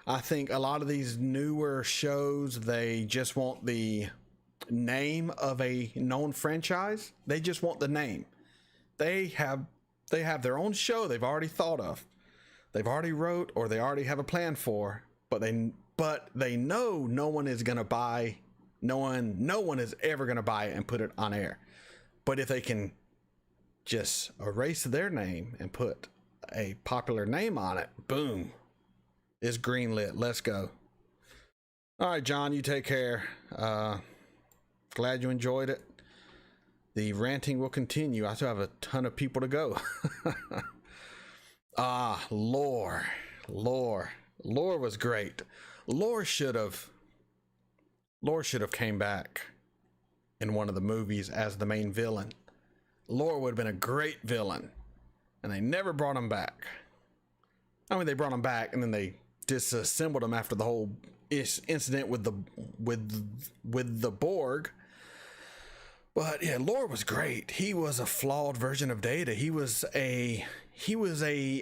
I think a lot of these newer shows, they just want the name of a known franchise. They just want the name. They have their own show they've already thought of, they've already wrote, or they already have a plan for, but they know no one is gonna buy, no one is ever gonna buy it and put it on air. But if they can just erase their name and put a popular name on it, boom, it's greenlit. Let's go. All right, John, you take care. Glad you enjoyed it. The ranting will continue. I still have a ton of people to go. Lore was great. Lore should have came back in one of the movies as the main villain. Lore would have been a great villain, and they never brought him back. I mean, they brought him back and then they disassembled him after the whole incident with the Borg. But yeah, Lore was great. He was a flawed version of Data. He was a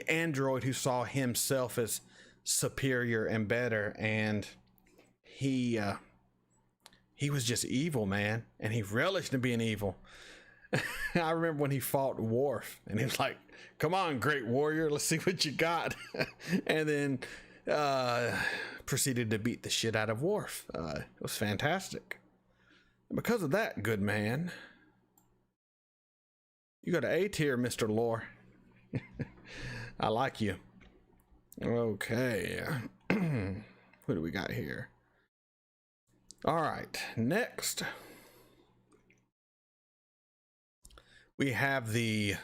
android who saw himself as superior and better, and he was just evil, man, and he relished in being evil. I remember when he fought Wharf, and he was like, "Come on, great warrior, let's see what you got," and then proceeded to beat the shit out of Wharf. It was fantastic. And because of that, good man, you got an A tier, Mr. Lore. I like you. Okay. What do we got here? All right, next we have the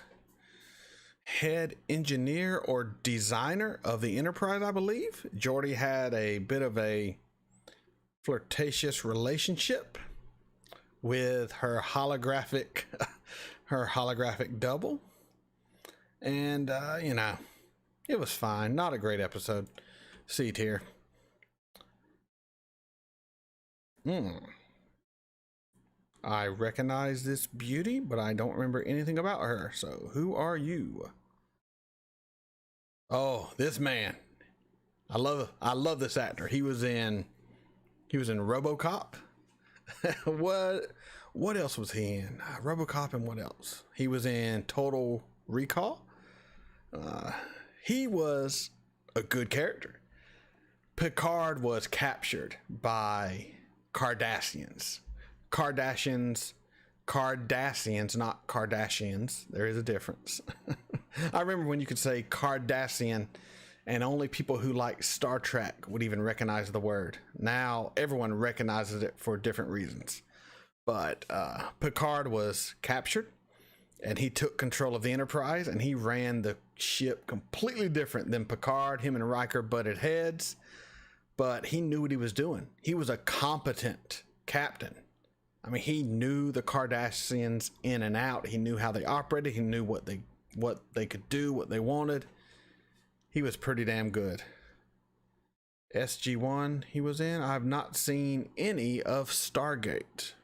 head engineer or designer of the Enterprise, I believe. Jordy had a bit of a flirtatious relationship with her holographic double, and you know, it was fine. Not a great episode. C tier. I recognize this beauty, but I don't remember anything about her. So who are you? Oh, this man. I love this actor. He was in RoboCop. What else was he in? RoboCop, and what else? He was in Total Recall. He was a good character. Picard was captured by Cardassians, not Kardashians. There is a difference. I remember when you could say Cardassian and only people who like Star Trek would even recognize the word. Now everyone recognizes it for different reasons. But Picard was captured, and he took control of the Enterprise, and he ran the ship completely different than Picard. Him and Riker butted heads, but he knew what he was doing. He was a competent captain. I mean, he knew the Cardassians in and out. He knew how they operated. He knew what they could do, what they wanted. He was pretty damn good. SG-1 he was in. I have not seen any of Stargate.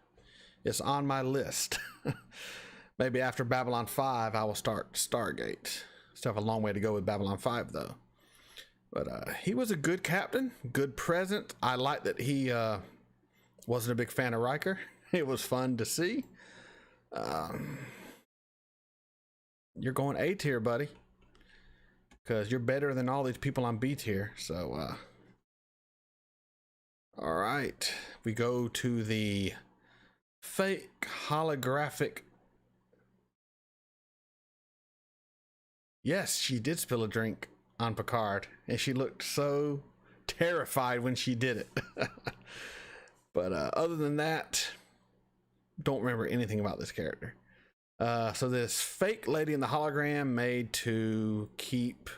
It's on my list. Maybe after Babylon 5, I will start Stargate. Still have a long way to go with Babylon 5, though. But he was a good captain, good present. I like that he wasn't a big fan of Riker. It was fun to see. You're going A tier, buddy, because you're better than all these people on B tier. So, all right, we go to the fake holographic. Yes, she did spill a drink on Picard, and she looked so terrified when she did it. But other than that, don't remember anything about this character. So this fake lady in the hologram made to keep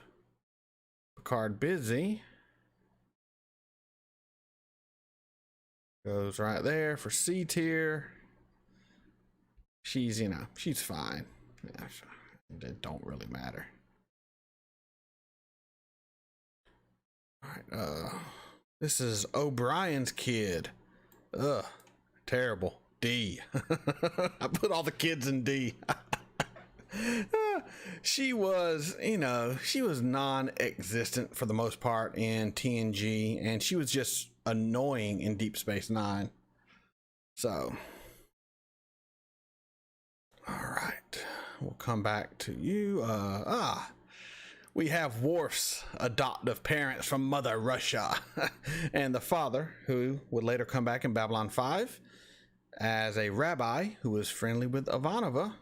Picard busy goes right there for C tier. She's, you know, she's fine. Yeah, it don't really matter. All right, this is O'Brien's kid. Ugh, terrible. D. I put all the kids in D. She was, you know, she was non-existent for the most part in TNG, and she was just annoying in Deep Space Nine. So, all right, we'll come back to you. We have Worf's adoptive parents from Mother Russia, and the father, who would later come back in Babylon 5 as a rabbi who was friendly with Ivanova.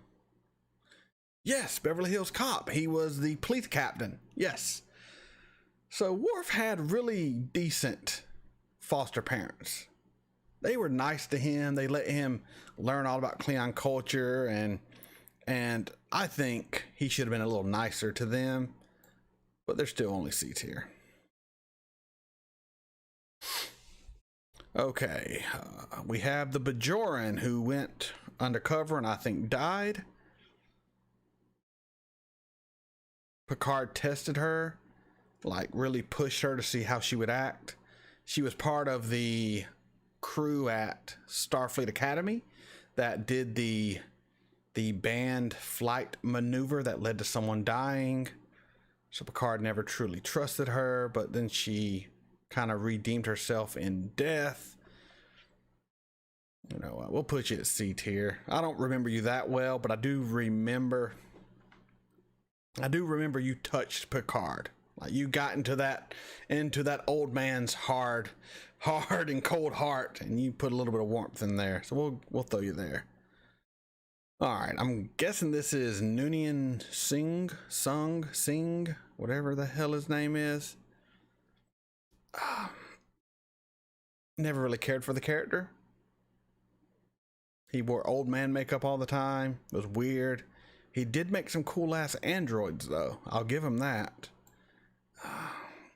Yes, Beverly Hills Cop. He was the police captain. Yes. So Worf had really decent foster parents. They were nice to him. They let him learn all about Klingon culture, and I think he should have been a little nicer to them, but they're still only C tier. Okay, we have the Bajoran who went undercover and I think died. Picard tested her, like really pushed her to see how she would act. She was part of the crew at Starfleet Academy that did the banned flight maneuver that led to someone dying. So Picard never truly trusted her, but then she kind of redeemed herself in death. You know, we'll put you at C tier. I don't remember you that well, but I do remember you touched Picard. Like you got into that old man's hard and cold heart, and you put a little bit of warmth in there. So we'll throw you there. All right, I'm guessing this is Noonien Singh, whatever the hell his name is. Never really cared for the character. He wore old man makeup all the time. It was weird. He did make some cool ass androids though. I'll give him that.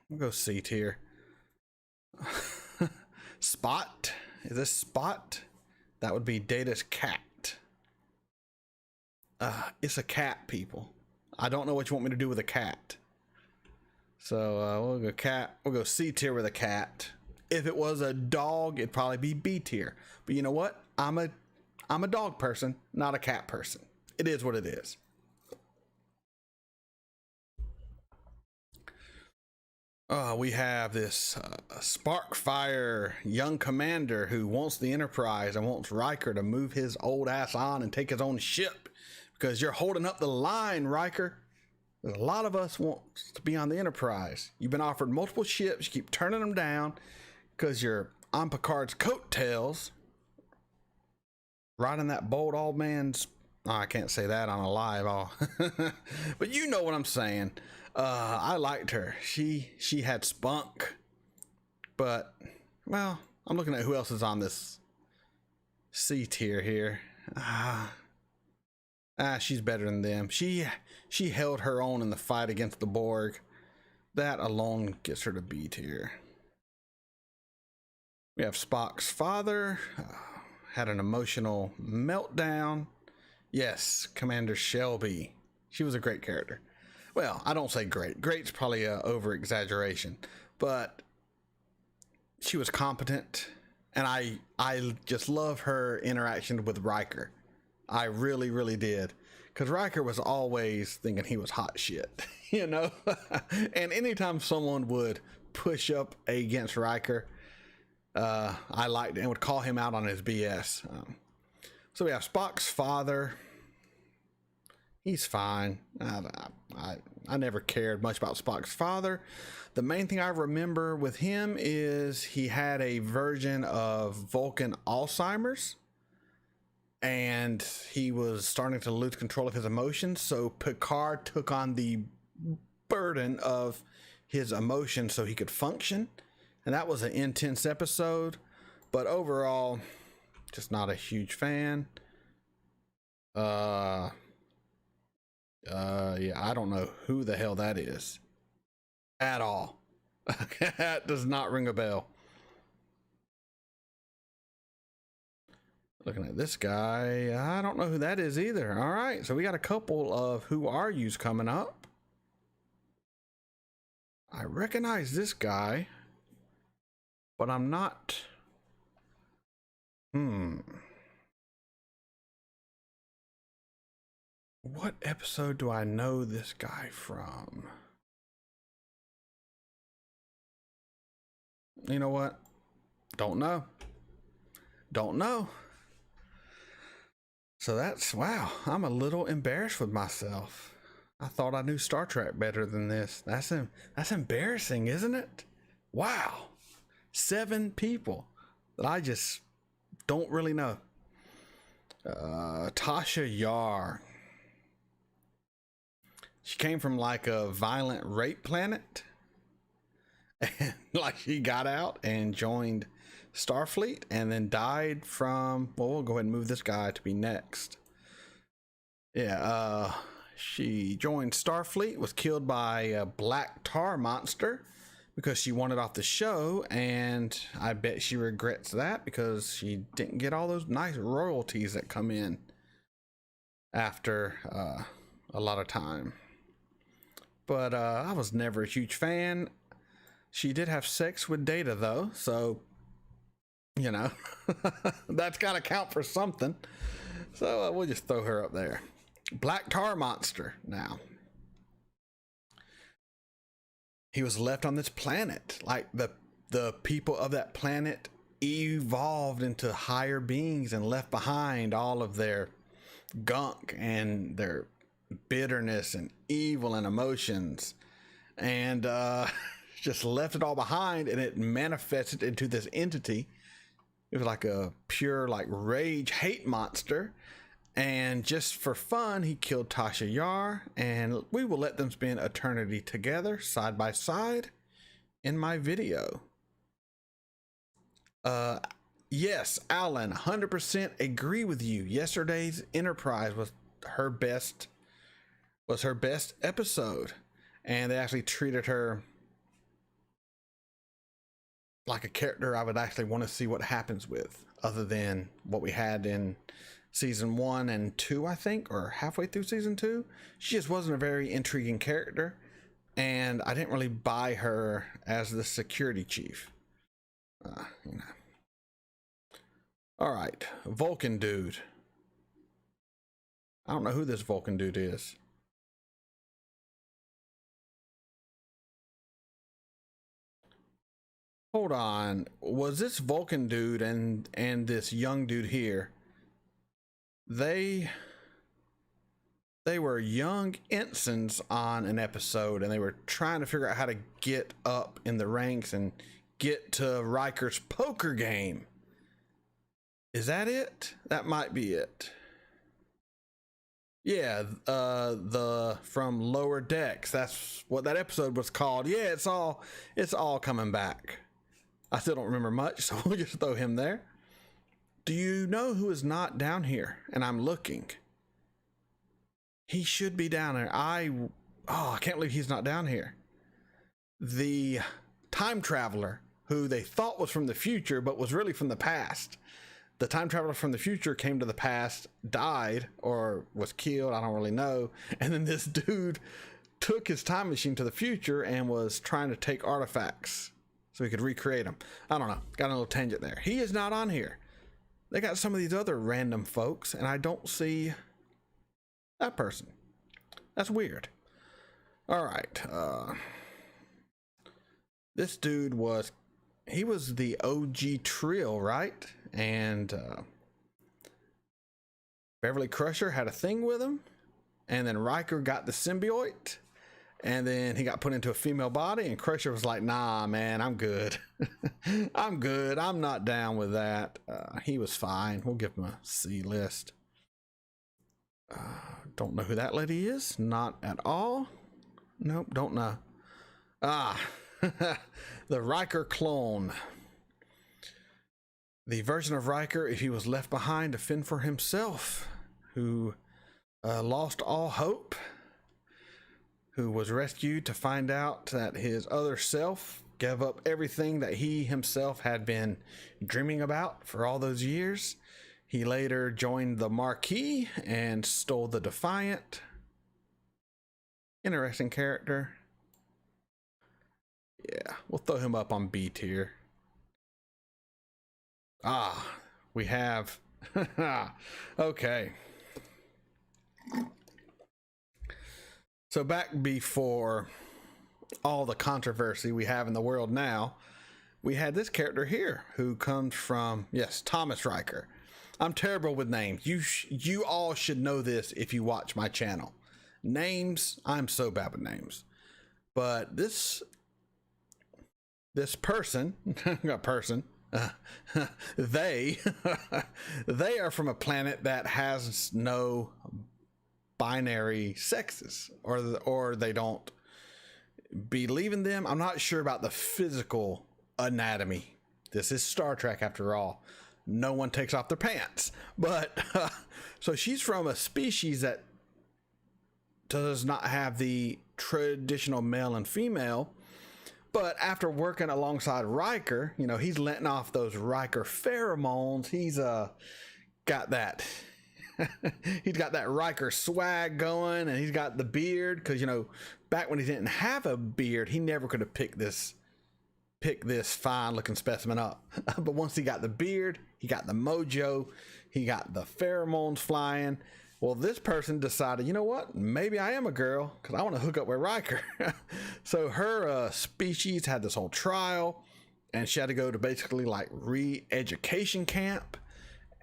We'll go C tier. Spot? Is this Spot? That would be Data's cat. It's a cat, people. I don't know what you want me to do with a cat. So we'll go cat. We'll go C tier with a cat. If it was a dog, it'd probably be B tier. But you know what? I'm a dog person, not a cat person. It is what it is. We have this Sparkfire young commander who wants the Enterprise and wants Riker to move his old ass on and take his own ship because you're holding up the line, Riker. A lot of us want to be on the Enterprise. You've been offered multiple ships. You keep turning them down because you're on Picard's coattails, riding that bold old man's. Oh, I can't say that on a live, but you know what I'm saying. I liked her. She had spunk, but well, I'm looking at who else is on this C tier here. She's better than them. She held her own in the fight against the Borg. That alone gets her to B tier. We have Spock's father, had an emotional meltdown. Yes, Commander Shelby. She was a great character. Well, I don't say great. Great's probably a over exaggeration, but she was competent, and I just love her interaction with Riker. I really, really did. Because Riker was always thinking he was hot shit, you know? And anytime someone would push up against Riker, I liked it and would call him out on his BS. So we have Spock's father. He's fine. I never cared much about Spock's father. The main thing I remember with him is he had a version of Vulcan Alzheimer's, and he was starting to lose control of his emotions. So Picard took on the burden of his emotions so he could function. And that was an intense episode, but overall, just not a huge fan. Yeah, I don't know who the hell that is at all. That does not ring a bell. Looking at this guy, I don't know who that is either. All right, so we got a couple of Who Are Yous coming up. I recognize this guy, but I'm not. What episode do I know this guy from? You know what? Don't know. Don't know. So that's, wow, I'm a little embarrassed with myself. I thought I knew Star Trek better than this. That's embarrassing, isn't it? Wow. 7 people that I just don't really know. Tasha Yar. She came from like a violent rape planet. And like she got out and joined Starfleet and then died from, well, we'll go ahead and move this guy to be next. Yeah, she joined Starfleet, was killed by a black tar monster because she wanted off the show, and I bet she regrets that because she didn't get all those nice royalties that come in after a lot of time. But I was never a huge fan. She did have sex with Data though, so you know, that's got to count for something. So we'll just throw her up there. Black tar monster. Now, he was left on this planet. Like the people of that planet evolved into higher beings and left behind all of their gunk and their bitterness and evil and emotions, and just left it all behind, and it manifested into this entity. It was like a pure like rage hate monster, and just for fun he killed Tasha Yar, and we will let them spend eternity together side by side in my video. Yes, Alan, 100% agree with you. Yesterday's Enterprise was her best episode, and they actually treated her like a character I would actually want to see what happens with, other than what we had in season 1 and 2, I think, or halfway through season 2. She just wasn't a very intriguing character, and I didn't really buy her as the security chief. You know. All right, Vulcan Dude. I don't know who this Vulcan Dude is. Hold on, was this Vulcan Dude and this young dude here, they were young ensigns on an episode, and they were trying to figure out how to get up in the ranks and get to Riker's poker game. Is that it? That might be it. Yeah, the from Lower Decks. That's what that episode was called. Yeah, it's all coming back. I still don't remember much, so we'll just throw him there. Do you know who is not down here? And I'm looking. He should be down there. I can't believe he's not down here. The time traveler who they thought was from the future, but was really from the past. The time traveler from the future came to the past, died, or was killed, I don't really know. And then this dude took his time machine to the future and was trying to take artifacts so he could recreate them. I don't know. Got a little tangent there. He is not on here. they got some of these other random folks, and I don't see that person. That's weird. All right. This dude was the OG trio, right? And Beverly Crusher had a thing with him, and then Riker got the symbiote, and then he got put into a female body, and Crusher was like, nah, man, I'm good. I'm good. I'm not down with that. He was fine. We'll give him a C list. Don't know who that lady is. Not at all. Nope, don't know. The Riker clone. The version of Riker, if he was left behind to fend for himself, who lost all hope, who was rescued to find out that his other self gave up everything that he himself had been dreaming about for all those years. He later joined the Marquis and stole the Defiant. Interesting character. Yeah, we'll throw him up on B tier. We have... Okay. So back before all the controversy we have in the world now, we had this character here who comes from, yes, Thomas Riker. I'm terrible with names. You all should know this if you watch my channel. Names, I'm so bad with names. But this person, they are from a planet that has no binary sexes, or they don't believe in them. I'm not sure about the physical anatomy. This is Star Trek after all. No one takes off their pants. But so she's from a species that does not have the traditional male and female. But after working alongside Riker, you know, he's letting off those Riker pheromones. He's got that he's got that Riker swag going, and he's got the beard, because, you know, back when he didn't have a beard, he never could have picked this fine looking specimen up. But once he got the beard, he got the mojo, he got the pheromones flying. Well, this person decided, you know what, maybe I am a girl, because I want to hook up with Riker. So her species had this whole trial, and she had to go to basically like re-education camp.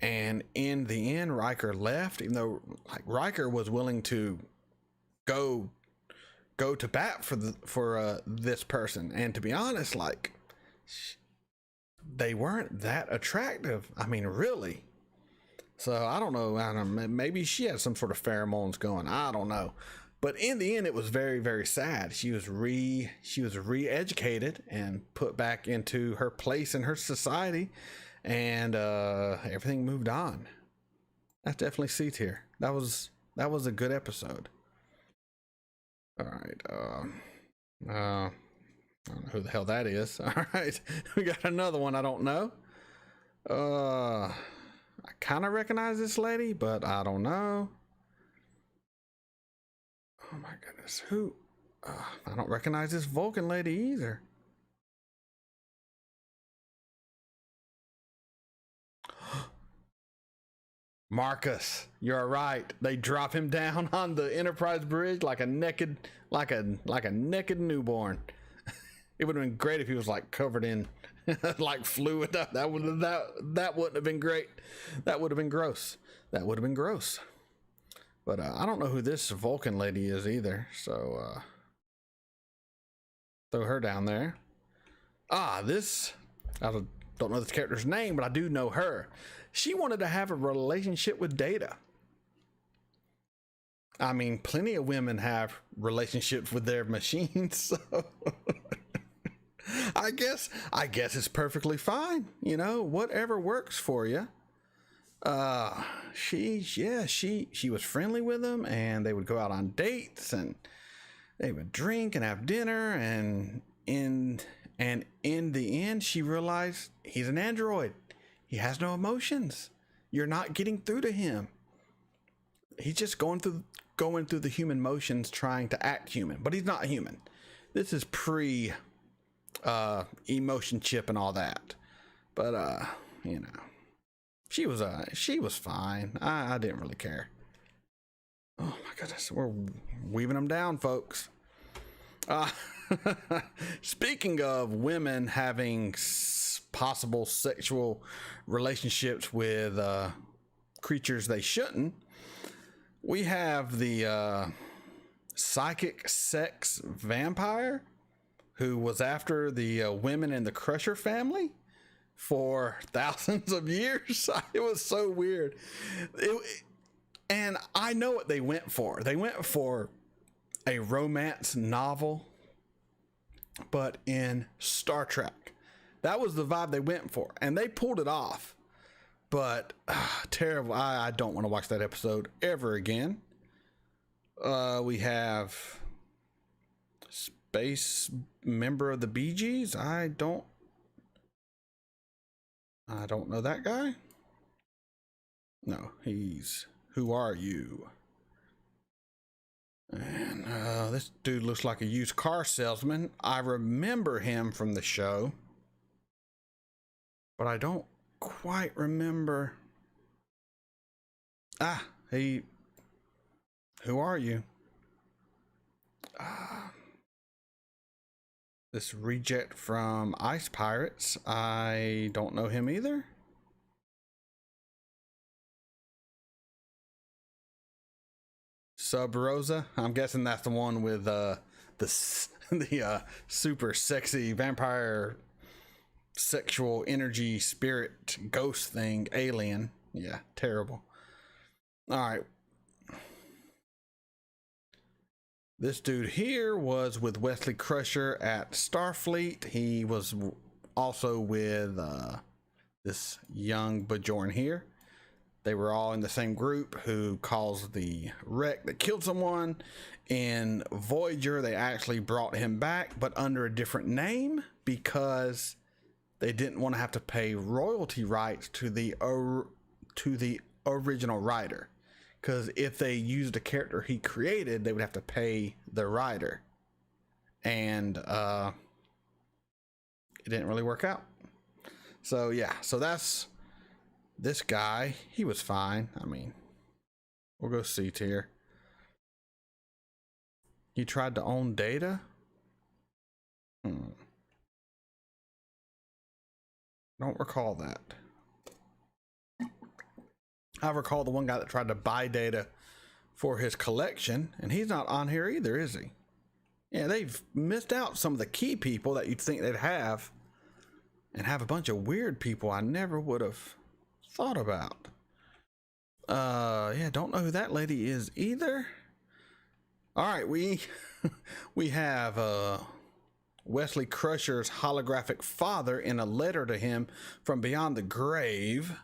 And in the end, Riker left, even though like Riker was willing to go to bat for this person. And to be honest, like, they weren't that attractive. I mean, really. So I don't know. Maybe she had some sort of pheromones going. I don't know. But in the end, it was very, very sad. She was re-educated and put back into her place in her society, and everything moved on. That's definitely C tier. That was a good episode. All right. I don't know who the hell that is. All right, we got another one I don't know. I kind of recognize this lady, but I don't know. Oh my goodness, who? I don't recognize this Vulcan lady either. Marcus, you're right. They drop him down on the Enterprise bridge like a naked newborn. It would have been great if he was like covered in like fluid. That wouldn't have been great. That would have been gross. But I don't know who this Vulcan lady is either. So throw her down there. I don't know this character's name, but I do know her. She wanted to have a relationship with Data. I mean, plenty of women have relationships with their machines, so I guess it's perfectly fine. You know, whatever works for you. She was friendly with them, and they would go out on dates, and they would drink and have dinner, and in the end, she realized he's an android. He has no emotions. You're not getting through to him. He's just going through the human motions, trying to act human, but he's not human. This is pre emotion chip and all that. But you know, She was fine. I didn't really care. Oh my goodness, we're weaving them down, folks. Speaking of women having possible sexual relationships with creatures they shouldn't, we have the psychic sex vampire who was after the women in the Crusher family for thousands of years. It was so weird. And I know what they went for. They went for a romance novel, but in Star Trek. That was the vibe they went for, and they pulled it off. But terrible. I don't want to watch that episode ever again. We have space member of the Bee Gees. I don't know that guy. No, he's Who Are You? And this dude looks like a used car salesman. I remember him from the show, but I don't quite remember. Who are you? This reject from Ice Pirates. I don't know him either. Sub Rosa. I'm guessing that's the one with the super sexy vampire sexual energy spirit ghost thing alien. Yeah, terrible. All right. This dude here was with Wesley Crusher at Starfleet. He was also with this young Bajoran here. They were all in the same group who caused the wreck that killed someone. In Voyager, they actually brought him back, but under a different name because they didn't want to have to pay royalty rights to the original writer. Because if they used a character he created, they would have to pay the writer. And it didn't really work out. So yeah, so that's this guy. He was fine. I mean, we'll go C tier. He tried to own Data. Don't recall that. I recall the one guy that tried to buy Data for his collection, and he's not on here either, is he? Yeah, they've missed out some of the key people that you'd think they'd have, and have a bunch of weird people I never would have thought about. Yeah, don't know who that lady is either. All right, we have Wesley Crusher's holographic father in a letter to him from beyond the grave.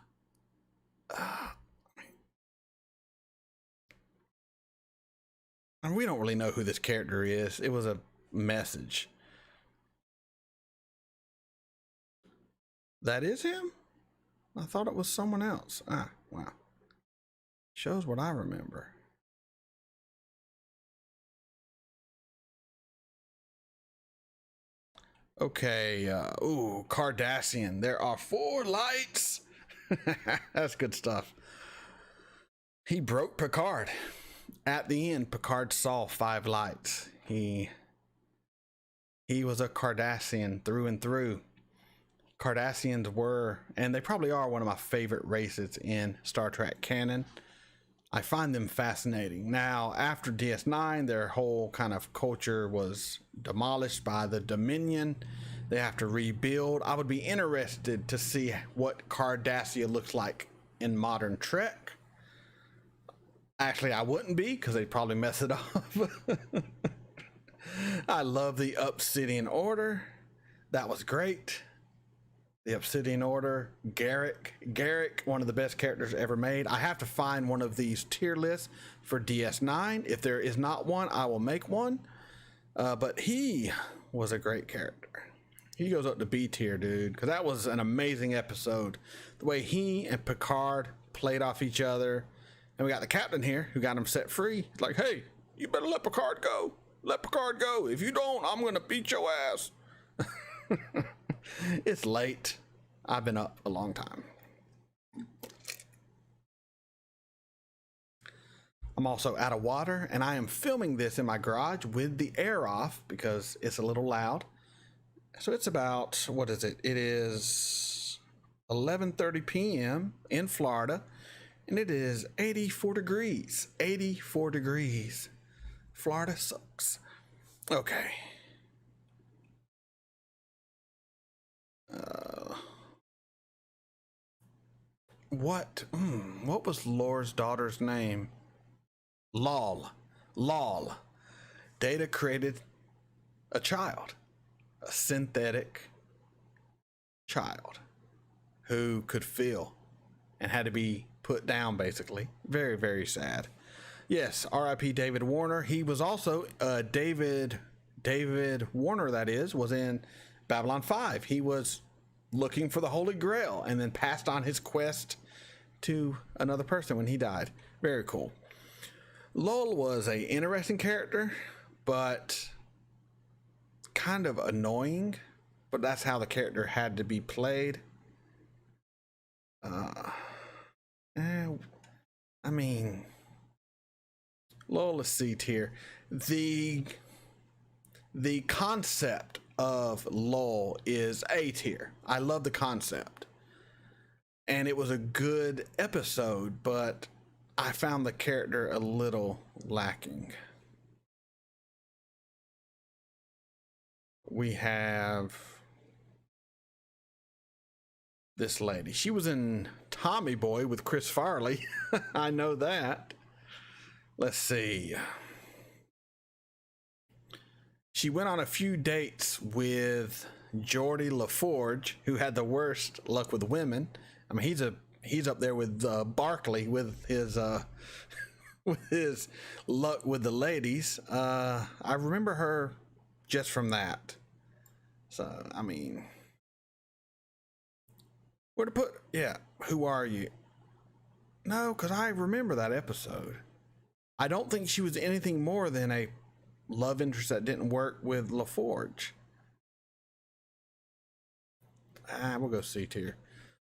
And we don't really know who this character is. It was a message. That is him? I thought it was someone else. Wow. Shows what I remember. Okay, Cardassian. There are 4 lights. That's good stuff. He broke Picard. At the end, Picard saw 5 lights. He was a Cardassian through and through. Cardassians were, and they probably are, one of my favorite races in Star Trek canon. I find them fascinating. Now, after DS9, their whole kind of culture was demolished by the Dominion. They have to rebuild. I would be interested to see what Cardassia looks like in modern Trek. Actually, I wouldn't be, because they'd probably mess it up. I love the Obsidian Order. That was great. The Obsidian Order, Garrick, one of the best characters ever made. I have to find one of these tier lists for DS9. If there is not one, I will make one. But he was a great character. He goes up to B tier, dude, because that was an amazing episode. The way he and Picard played off each other. And we got the captain here who got him set free. He's like, hey, you better let Picard go. Let Picard go. If you don't, I'm going to beat your ass. It's late. I've been up a long time. I'm also out of water, and I am filming this in my garage with the air off because it's a little loud. So it's about, what is it? It is 11:30 p.m. in Florida, and it is 84 degrees. 84 degrees. Florida sucks. Okay. What was Lore's daughter's name? Lol. Data created a child, a synthetic child who could feel and had to be put down, basically. Very, very sad. Yes, R.I.P. David Warner. He was also David Warner, that is, was in Babylon 5. He was looking for the Holy Grail and then passed on his quest to another person when he died. Very cool. Lol was a interesting character, but kind of annoying, but that's how the character had to be played. I mean, Lol is C tier. The concept of Lol is A tier. I love the concept, and it was a good episode, but I found the character a little lacking. We have this lady. She was in Tommy Boy with Chris Farley. I know that. Let's see. She went on a few dates with Jordy Leforge, who had the worst luck with women. I mean, he's up there with Barkley with his luck with the ladies. I remember her just from that. So, I mean, where to put? Yeah, who are you? No, because I remember that episode. I don't think she was anything more than a love interest that didn't work with LaForge. We'll go C tier.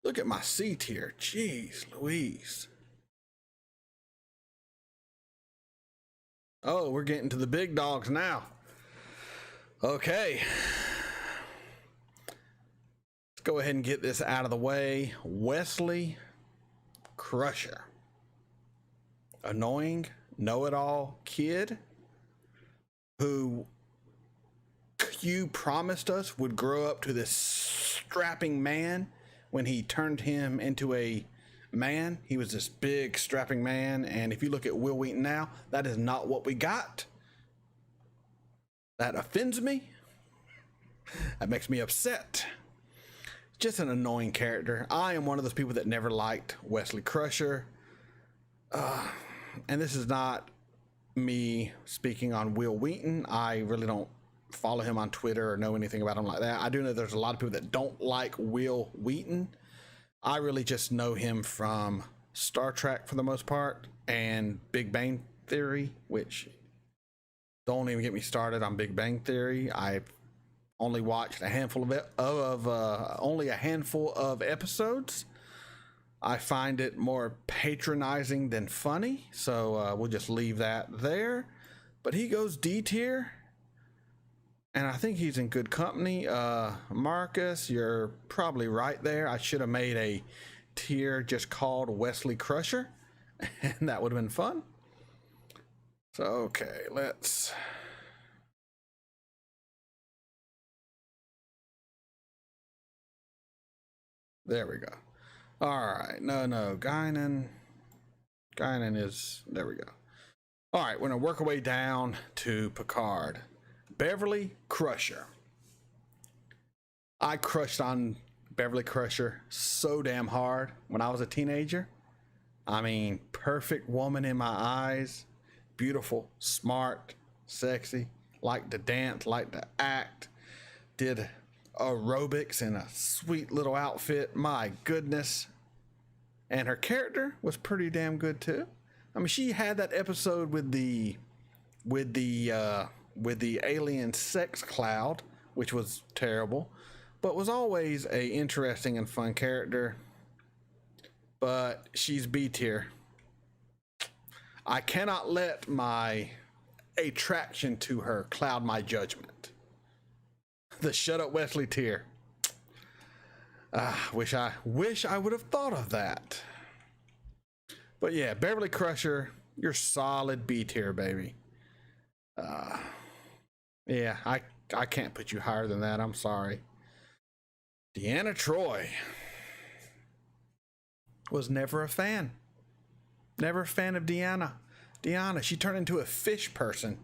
Look at my C tier. Jeez Louise. Oh, we're getting to the big dogs now. Okay. Let's go ahead and get this out of the way. Wesley Crusher. Annoying, know-it-all kid who you promised us would grow up to this strapping man. When he turned him into a man, he was this big strapping man, and if you look at Will Wheaton now, that is not what we got. That offends me. That makes me upset. Just an annoying character. I am one of those people that never liked Wesley Crusher. And this is not me speaking on Will Wheaton. I really don't follow him on Twitter or know anything about him like that. I do know there's a lot of people that don't like Will Wheaton. I really just know him from Star Trek for the most part and Big Bang Theory, which don't even get me started on Big Bang Theory. I've only watched a handful of episodes. I find it more patronizing than funny, so we'll just leave that there. But he goes D tier, and I think he's in good company. Marcus, you're probably right there. I should have made a tier just called Wesley Crusher, and that would have been fun. So, okay, let's... There we go. All right, no, Guinan is, there we go. All right, we're gonna work our way down to Picard. Beverly Crusher. I crushed on Beverly Crusher so damn hard when I was a teenager. I mean, perfect woman in my eyes, beautiful, smart, sexy, liked to dance, liked to act, did aerobics in a sweet little outfit. My goodness. And her character was pretty damn good too. I mean, she had that episode with the alien sex cloud, which was terrible, but was always a interesting and fun character. But she's B tier. I cannot let my attraction to her cloud my judgment. The shut up Wesley tier. Wish I would have thought of that. But yeah, Beverly Crusher, you're solid B tier, baby. Yeah, I can't put you higher than that. I'm sorry. Deanna Troi was never a fan. Never a fan of Deanna. Deanna, she turned into a fish person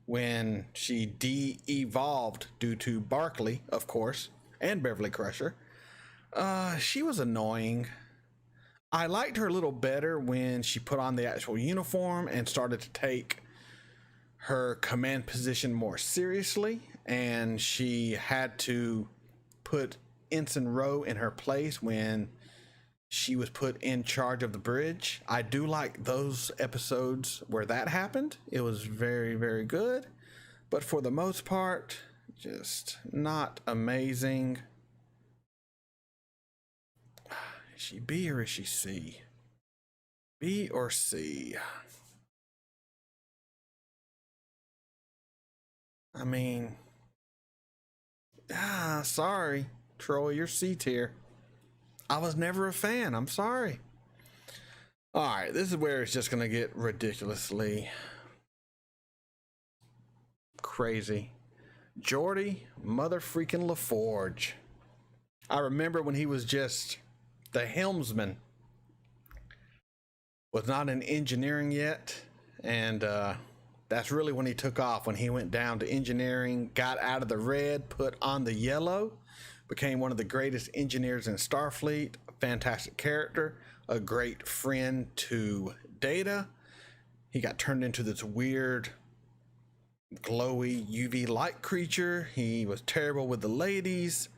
when she de-evolved due to Barkley, of course, and Beverly Crusher. She was annoying. I liked her a little better when she put on the actual uniform and started to take her command position more seriously, and she had to put Ensign Rowe in her place when she was put in charge of the bridge. I do like those episodes where that happened. It was very, very good, but for the most part, just not amazing. Is she B or is she C? B or C? I mean, sorry, Troy, you're C tier. I was never a fan. I'm sorry. All right, this is where it's just going to get ridiculously crazy. Jordy mother freaking Leforge. I remember when he was just the helmsman, was not in engineering yet, and that's really when he took off, when he went down to engineering, got out of the red, put on the yellow, became one of the greatest engineers in Starfleet, a fantastic character, a great friend to Data. He got turned into this weird glowy UV light creature. He was terrible with the ladies,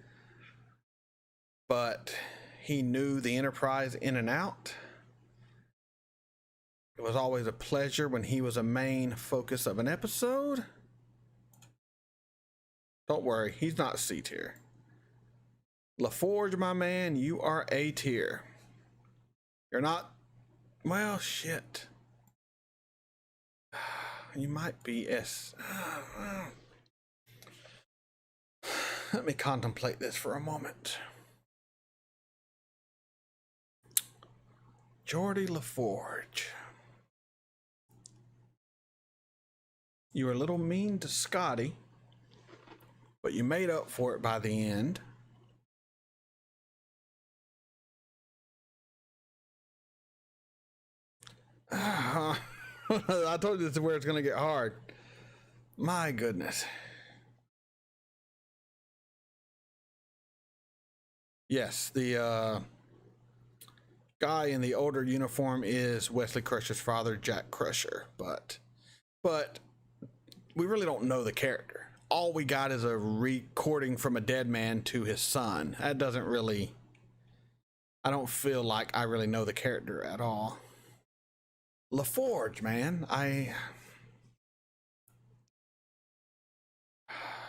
but he knew the Enterprise in and out. It was always a pleasure when he was a main focus of an episode. Don't worry, he's not C tier. Leforge, my man, you are A tier. You're not, well, shit. You might be S. Let me contemplate this for a moment. Jordy Leforge. You were a little mean to Scotty, but you made up for it by the end. I told you this is where it's going to get hard. My goodness. Yes, the guy in the older uniform is Wesley Crusher's father, Jack Crusher, but we really don't know the character. All we got is a recording from a dead man to his son. That doesn't really, I don't feel like I really know the character at all. Leforge, man,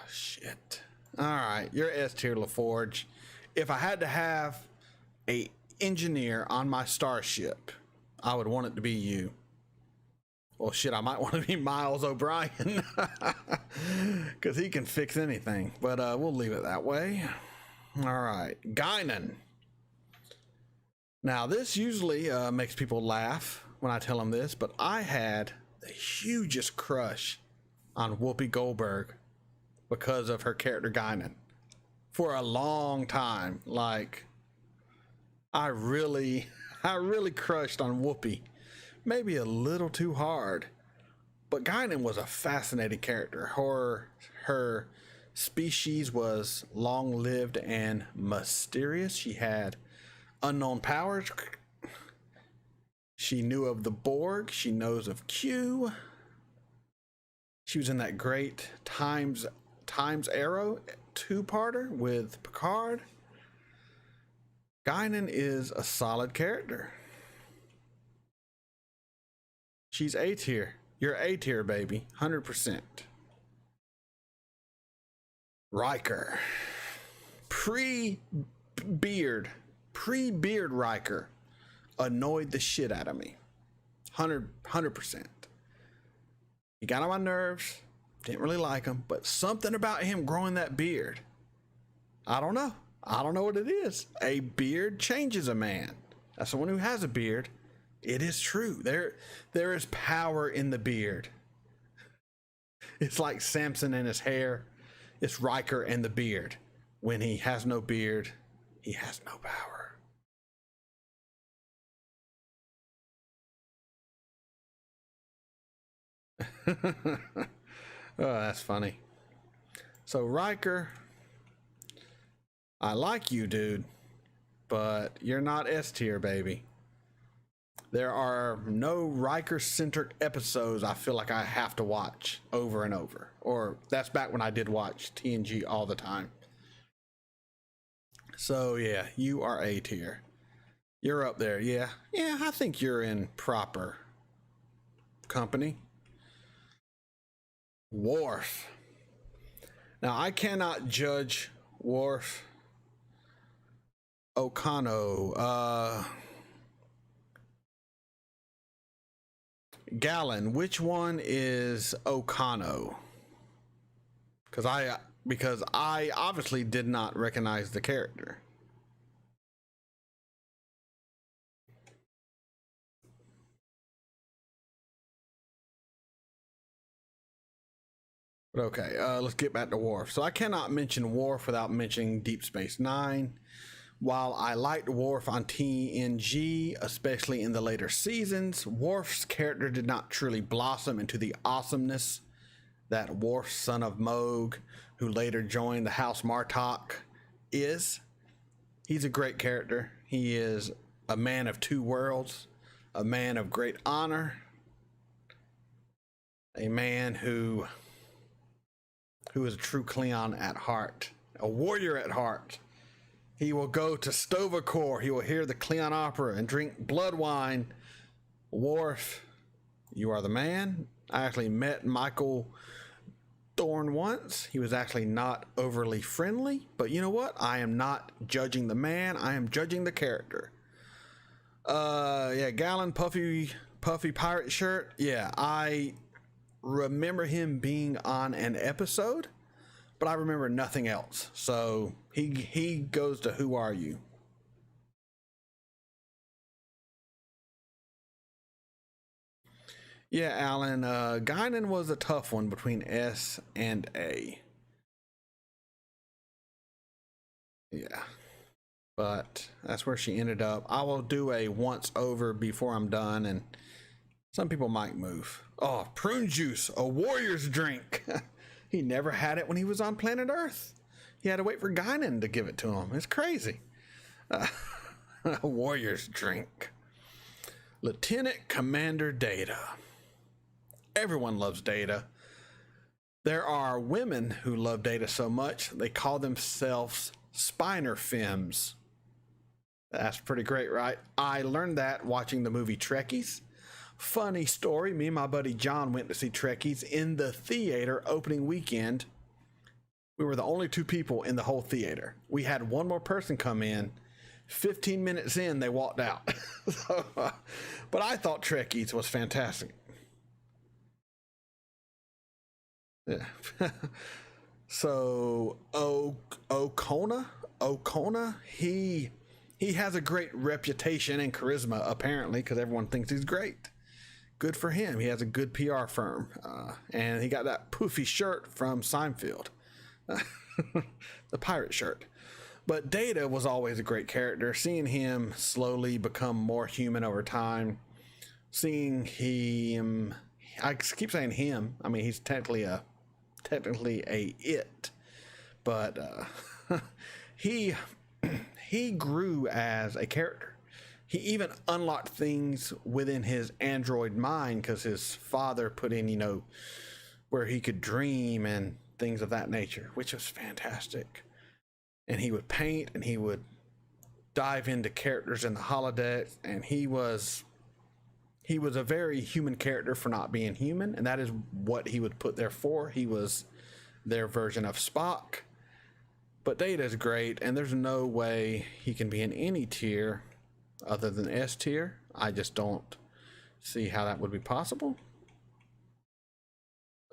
shit. All right, you're S tier, Leforge. If I had to have a engineer on my starship, I would want it to be you. Well, shit, I might want to be Miles O'Brien because he can fix anything, but we'll leave it that way. All right, Guinan. Now, this usually makes people laugh when I tell them this, but I had the hugest crush on Whoopi Goldberg because of her character Guinan for a long time. Like, I really crushed on Whoopi. Maybe a little too hard, but Guinan was a fascinating character. Her species was long-lived and mysterious. She had unknown powers. She knew of the Borg. She knows of Q. She was in that great Times Arrow two-parter with Picard. Guinan is a solid character. She's A tier. You're A tier, baby. 100%. Riker. Pre-beard Riker annoyed the shit out of me. 100%. He got on my nerves. Didn't really like him, but something about him growing that beard. I don't know. I don't know what it is. A beard changes a man. As someone who has a beard, it is true. There is power in the beard. It's like Samson and his hair. It's Riker and the beard. When he has no beard, he has no power. Oh, that's funny. So Riker, I like you, dude, but you're not S tier, baby. There are no Riker-centric episodes I feel like I have to watch over and over. Or that's back when I did watch TNG all the time. So yeah, you are A tier. You're up there, yeah. Yeah, I think you're in proper company. Wharf. Now, I cannot judge Wharf. Okano. Gauran. Which one is Okano? Because I obviously did not recognize the character. But okay, let's get back to Worf. So I cannot mention Worf without mentioning Deep Space Nine. While I liked Worf on TNG, especially in the later seasons, Worf's character did not truly blossom into the awesomeness that Worf, son of Moog, who later joined the House Martok, is. He's a great character. He is a man of two worlds, a man of great honor, a man who is a true Klingon at heart, a warrior at heart. He will go to Tovakor. He will hear the Klingon opera and drink blood wine. Worf, you are the man. I actually met Michael Dorn once. He was actually not overly friendly, but you know what? I am not judging the man. I am judging the character. Yeah, Gauran, puffy pirate shirt. Yeah, I remember him being on an episode, but I remember nothing else. So he goes to Who Are You? Yeah, Alan, Guinan was a tough one between S and A. Yeah, but that's where she ended up. I will do a once over before I'm done, and some people might move. Oh, prune juice, a warrior's drink. He never had it when he was on planet Earth. He had to wait for Guinan to give it to him. It's crazy. A warrior's drink. Lieutenant Commander Data. Everyone loves Data. There are women who love Data so much, they call themselves Spiner Femmes. That's pretty great, right? I learned that watching the movie Trekkies. Funny story, me and my buddy John went to see Trekkies in the theater opening weekend. We were the only two people in the whole theater. We had one more person come in. 15 minutes in, they walked out. But I thought Trekkies was fantastic. Yeah. So Okona, he has a great reputation and charisma, apparently, because everyone thinks he's great. Good for him. He has a good PR firm. And he got that poofy shirt from Seinfeld. The pirate shirt. But Data was always a great character. Seeing him slowly become more human over time. Seeing him... I keep saying him. I mean, he's technically a it. But he grew as a character. He even unlocked things within his android mind because his father put in, where he could dream and things of that nature, which was fantastic. And he would paint and he would dive into characters in the holodeck, and he was a very human character for not being human, and that is what he would put there for. He was their version of Spock. But Data is great, and there's no way he can be in any tier other than S tier. I just don't see how that would be possible.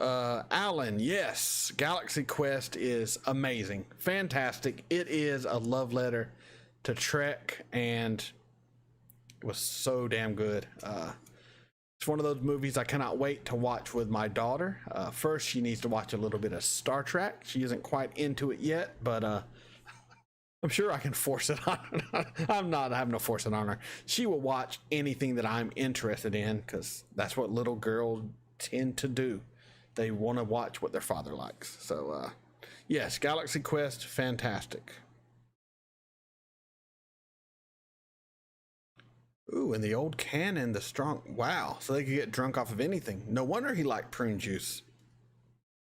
Alan, yes, Galaxy Quest is amazing, fantastic. It is a love letter to Trek, and it was so damn good. It's one of those movies I cannot wait to watch with my daughter. First, she needs to watch a little bit of Star Trek. She isn't quite into it yet, but I'm sure I can force it on her. I'm not having to force it on her. She will watch anything that I'm interested in, because that's what little girls tend to do. They want to watch what their father likes. So, yes, Galaxy Quest, fantastic. Ooh, and the old cannon, the strong... Wow, so they could get drunk off of anything. No wonder he liked prune juice.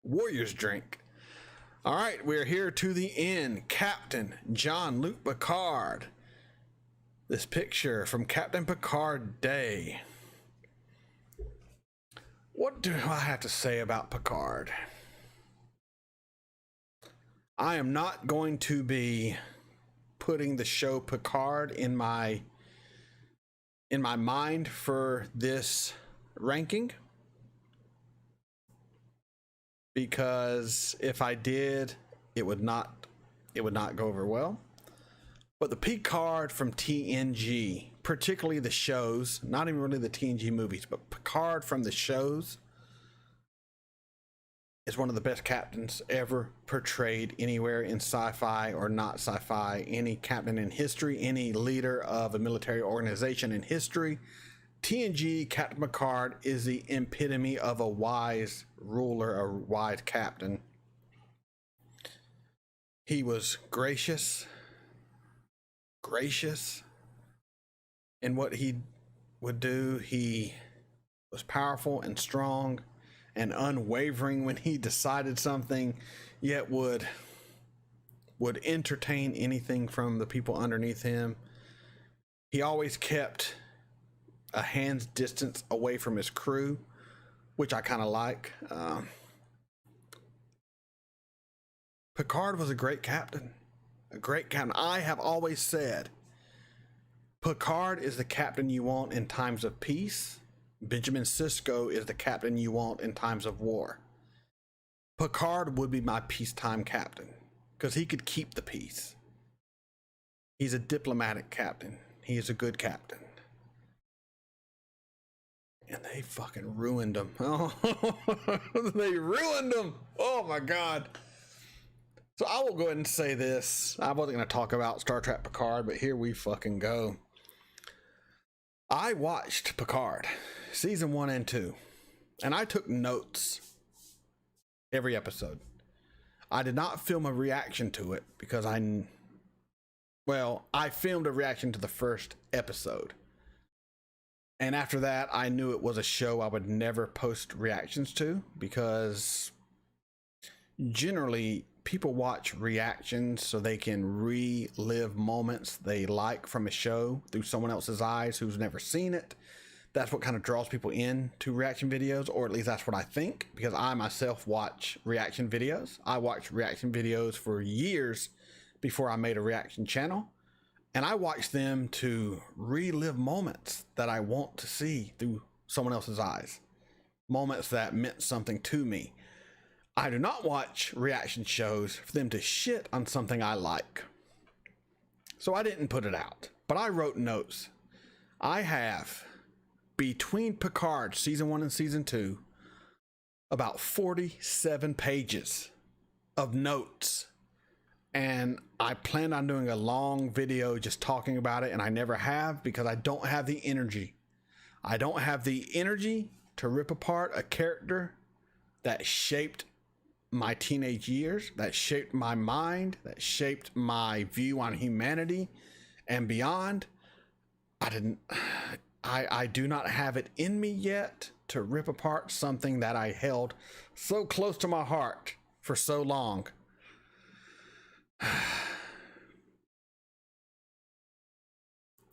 Warrior's drink. All right, we're here to the end. Captain Jean-Luc Picard. This picture from Captain Picard Day. What do I have to say about Picard? I am not going to be putting the show Picard in my mind for this ranking, because if I did, it would not go over well. But the Picard from TNG, particularly the shows, not even really the TNG movies, but Picard from the shows, is one of the best captains ever portrayed anywhere in sci-fi or not sci-fi. Any captain in history, any leader of a military organization in history, TNG Captain Picard is the epitome of a wise ruler, a wise captain. He was gracious in what he would do. He was powerful and strong and unwavering when he decided something, yet would entertain anything from the people underneath him. He always kept a hand's distance away from his crew, which I kind of like. Picard was a great captain. I have always said Picard is the captain you want in times of peace. Benjamin Sisko is the captain you want in times of war. Picard would be my peacetime captain, because he could keep the peace. He's a diplomatic captain. He is a good captain. And they fucking ruined him. Oh, they ruined him. Oh my God. So I will go ahead and say this. I wasn't going to talk about Star Trek Picard, but here we fucking go. I watched Picard, season 1 and 2, and I took notes every episode. I did not film a reaction to it because I filmed a reaction to the first episode. And after that, I knew it was a show I would never post reactions to, because generally people watch reactions so they can relive moments they like from a show through someone else's eyes who's never seen it. That's what kind of draws people in to reaction videos, or at least that's what I think, because I myself watch reaction videos. I watched reaction videos for years before I made a reaction channel, and I watch them to relive moments that I want to see through someone else's eyes, moments that meant something to me. I do not watch reaction shows for them to shit on something I like. So I didn't put it out, but I wrote notes. I have, between Picard season 1 and season 2, about 47 pages of notes. And I planned on doing a long video just talking about it, and I never have, because I don't have the energy. I don't have the energy to rip apart a character that shaped my teenage years, that shaped my mind, that shaped my view on humanity and beyond. I do not have it in me yet to rip apart something that I held so close to my heart for so long.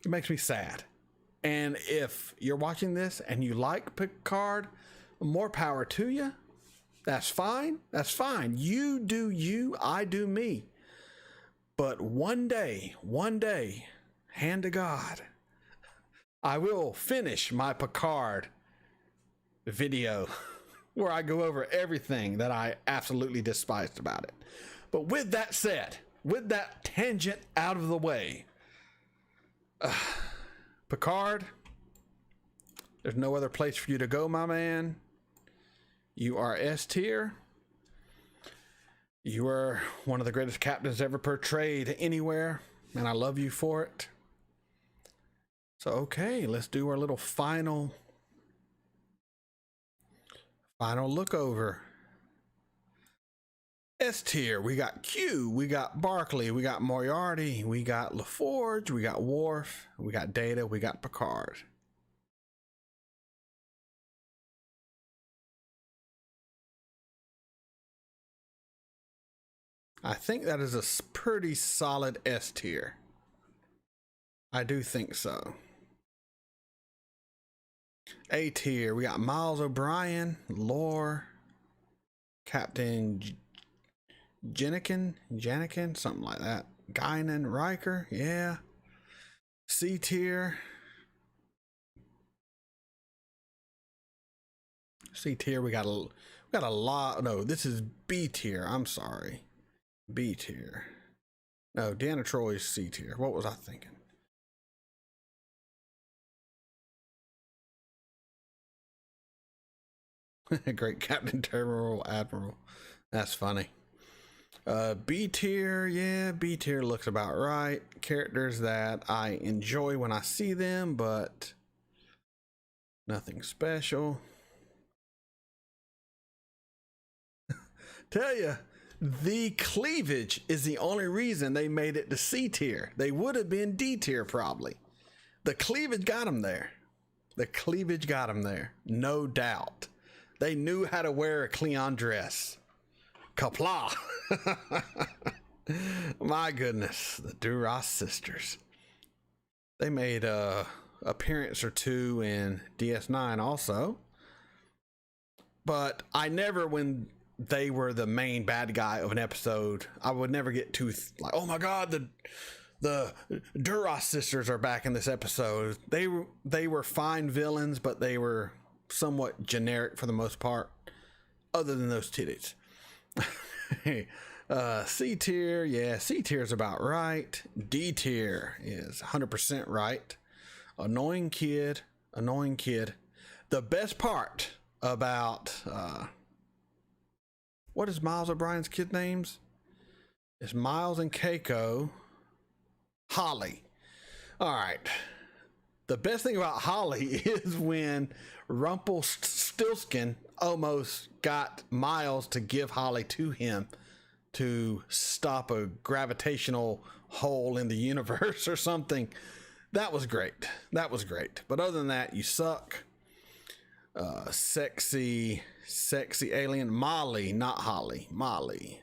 It makes me sad. And if you're watching this and you like Picard, more power to you. That's fine. That's fine. You do you, I do me. But one day, hand to God, I will finish my Picard video where I go over everything that I absolutely despised about it. But with that said, with that tangent out of the way, Picard, there's no other place for you to go, my man. You are S tier. You are one of the greatest captains ever portrayed anywhere, and I love you for it. So, okay, let's do our little final look over. S tier, we got Q, we got Barkley, we got Moriarty, we got Leforge, we got Wharf, we got Data, we got Picard. I think that is a pretty solid S tier. I do think so. A tier, we got Miles O'Brien, Lore, Captain Janikin, something like that. Guinan, Riker, yeah. C tier. C tier, we got a lot. No, this is B tier. I'm sorry. B tier. No, Deanna Troy's C tier. What was I thinking? Great Captain Terminal Admiral. That's funny. B tier, yeah, B tier looks about right. Characters that I enjoy when I see them, but nothing special. Tell you, the cleavage is the only reason they made it to C tier. They would have been D tier probably. The cleavage got them there. The cleavage got them there, no doubt. They knew how to wear a Cleon dress. Kapla. My goodness, the Duros sisters. They made a appearance or two in DS9 also. But I never, when they were the main bad guy of an episode, I would never get too like, oh my god, the Duros sisters are back in this episode. They were fine villains, but they were somewhat generic for the most part, other than those titties. C tier, yeah, C tier is about right. D tier is 100% right. Annoying kid. The best part about what is Miles O'Brien's kid names? It's Miles and Keiko. Holly. All right. The best thing about Holly is when Rumpelstiltskin almost got Miles to give Holly to him to stop a gravitational hole in the universe or something. That was great. But other than that, you suck. Sexy alien. Molly, not Holly. Molly.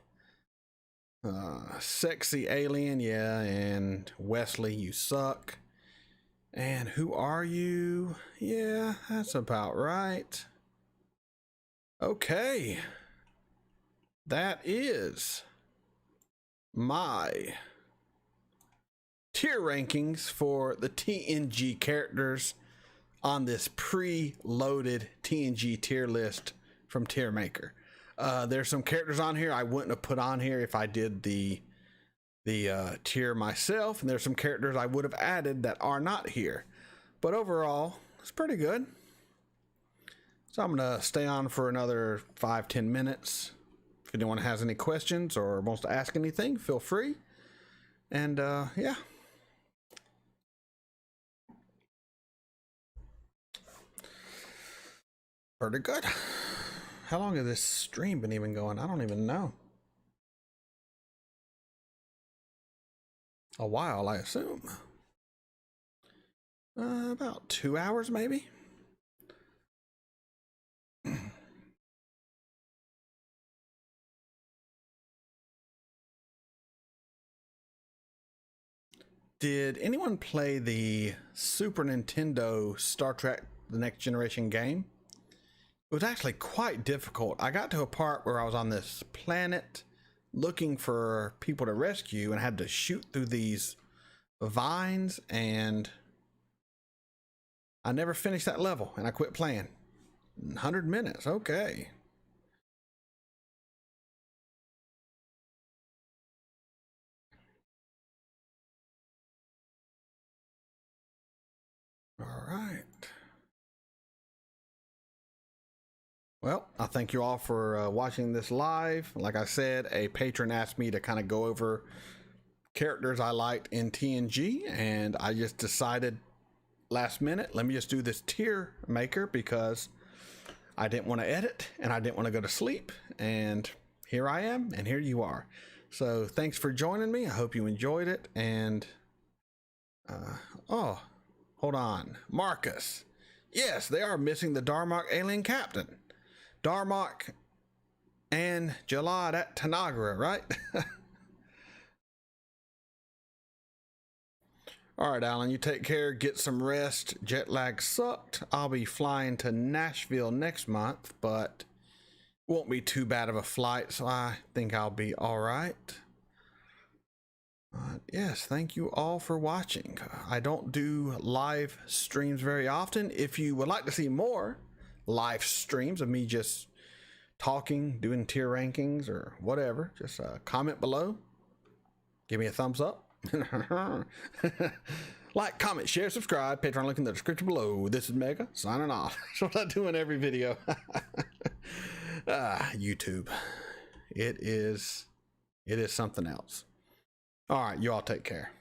Sexy alien, yeah. And Wesley, you suck. And who are you? Yeah, that's about right. Okay. That is my tier rankings for the TNG characters on this pre-loaded TNG tier list from Tier Maker. There's some characters on here I wouldn't have put on here if I did the tier myself, and there's some characters I would have added that are not here, but overall it's pretty good. So I'm gonna stay on for another 5-10 minutes. If anyone has any questions or wants to ask anything, feel free. And yeah, pretty good. How long has this stream been even going? I don't even know. A while, I assume. About 2 hours, maybe. Did anyone play the Super Nintendo Star Trek The Next Generation game? It was actually quite difficult. I got to a part where I was on this planet looking for people to rescue and had to shoot through these vines, and I never finished that level and I quit playing. 100 minutes, okay. All right. Well, I thank you all for watching this live. Like I said, a patron asked me to kind of go over characters I liked in TNG, and I just decided last minute, let me just do this tier maker because I didn't want to edit and I didn't want to go to sleep, and here I am and here you are. So thanks for joining me. I hope you enjoyed it. And oh, hold on, Marcus. Yes, they are missing the Darmok alien captain. Darmok and Jalad at Tanagra, right? All right, Alan, you take care, get some rest. Jet lag sucked. I'll be flying to Nashville next month, but won't be too bad of a flight, so I think I'll be all right. Yes, thank you all for watching. I don't do live streams very often. If you would like to see more live streams of me just talking, doing tier rankings or whatever, just comment below. Give me a thumbs up. Like, comment, share, subscribe. Patreon link in the description below. This is Mega signing off. That's what I do in every video. YouTube. It is something else. All right, you all take care.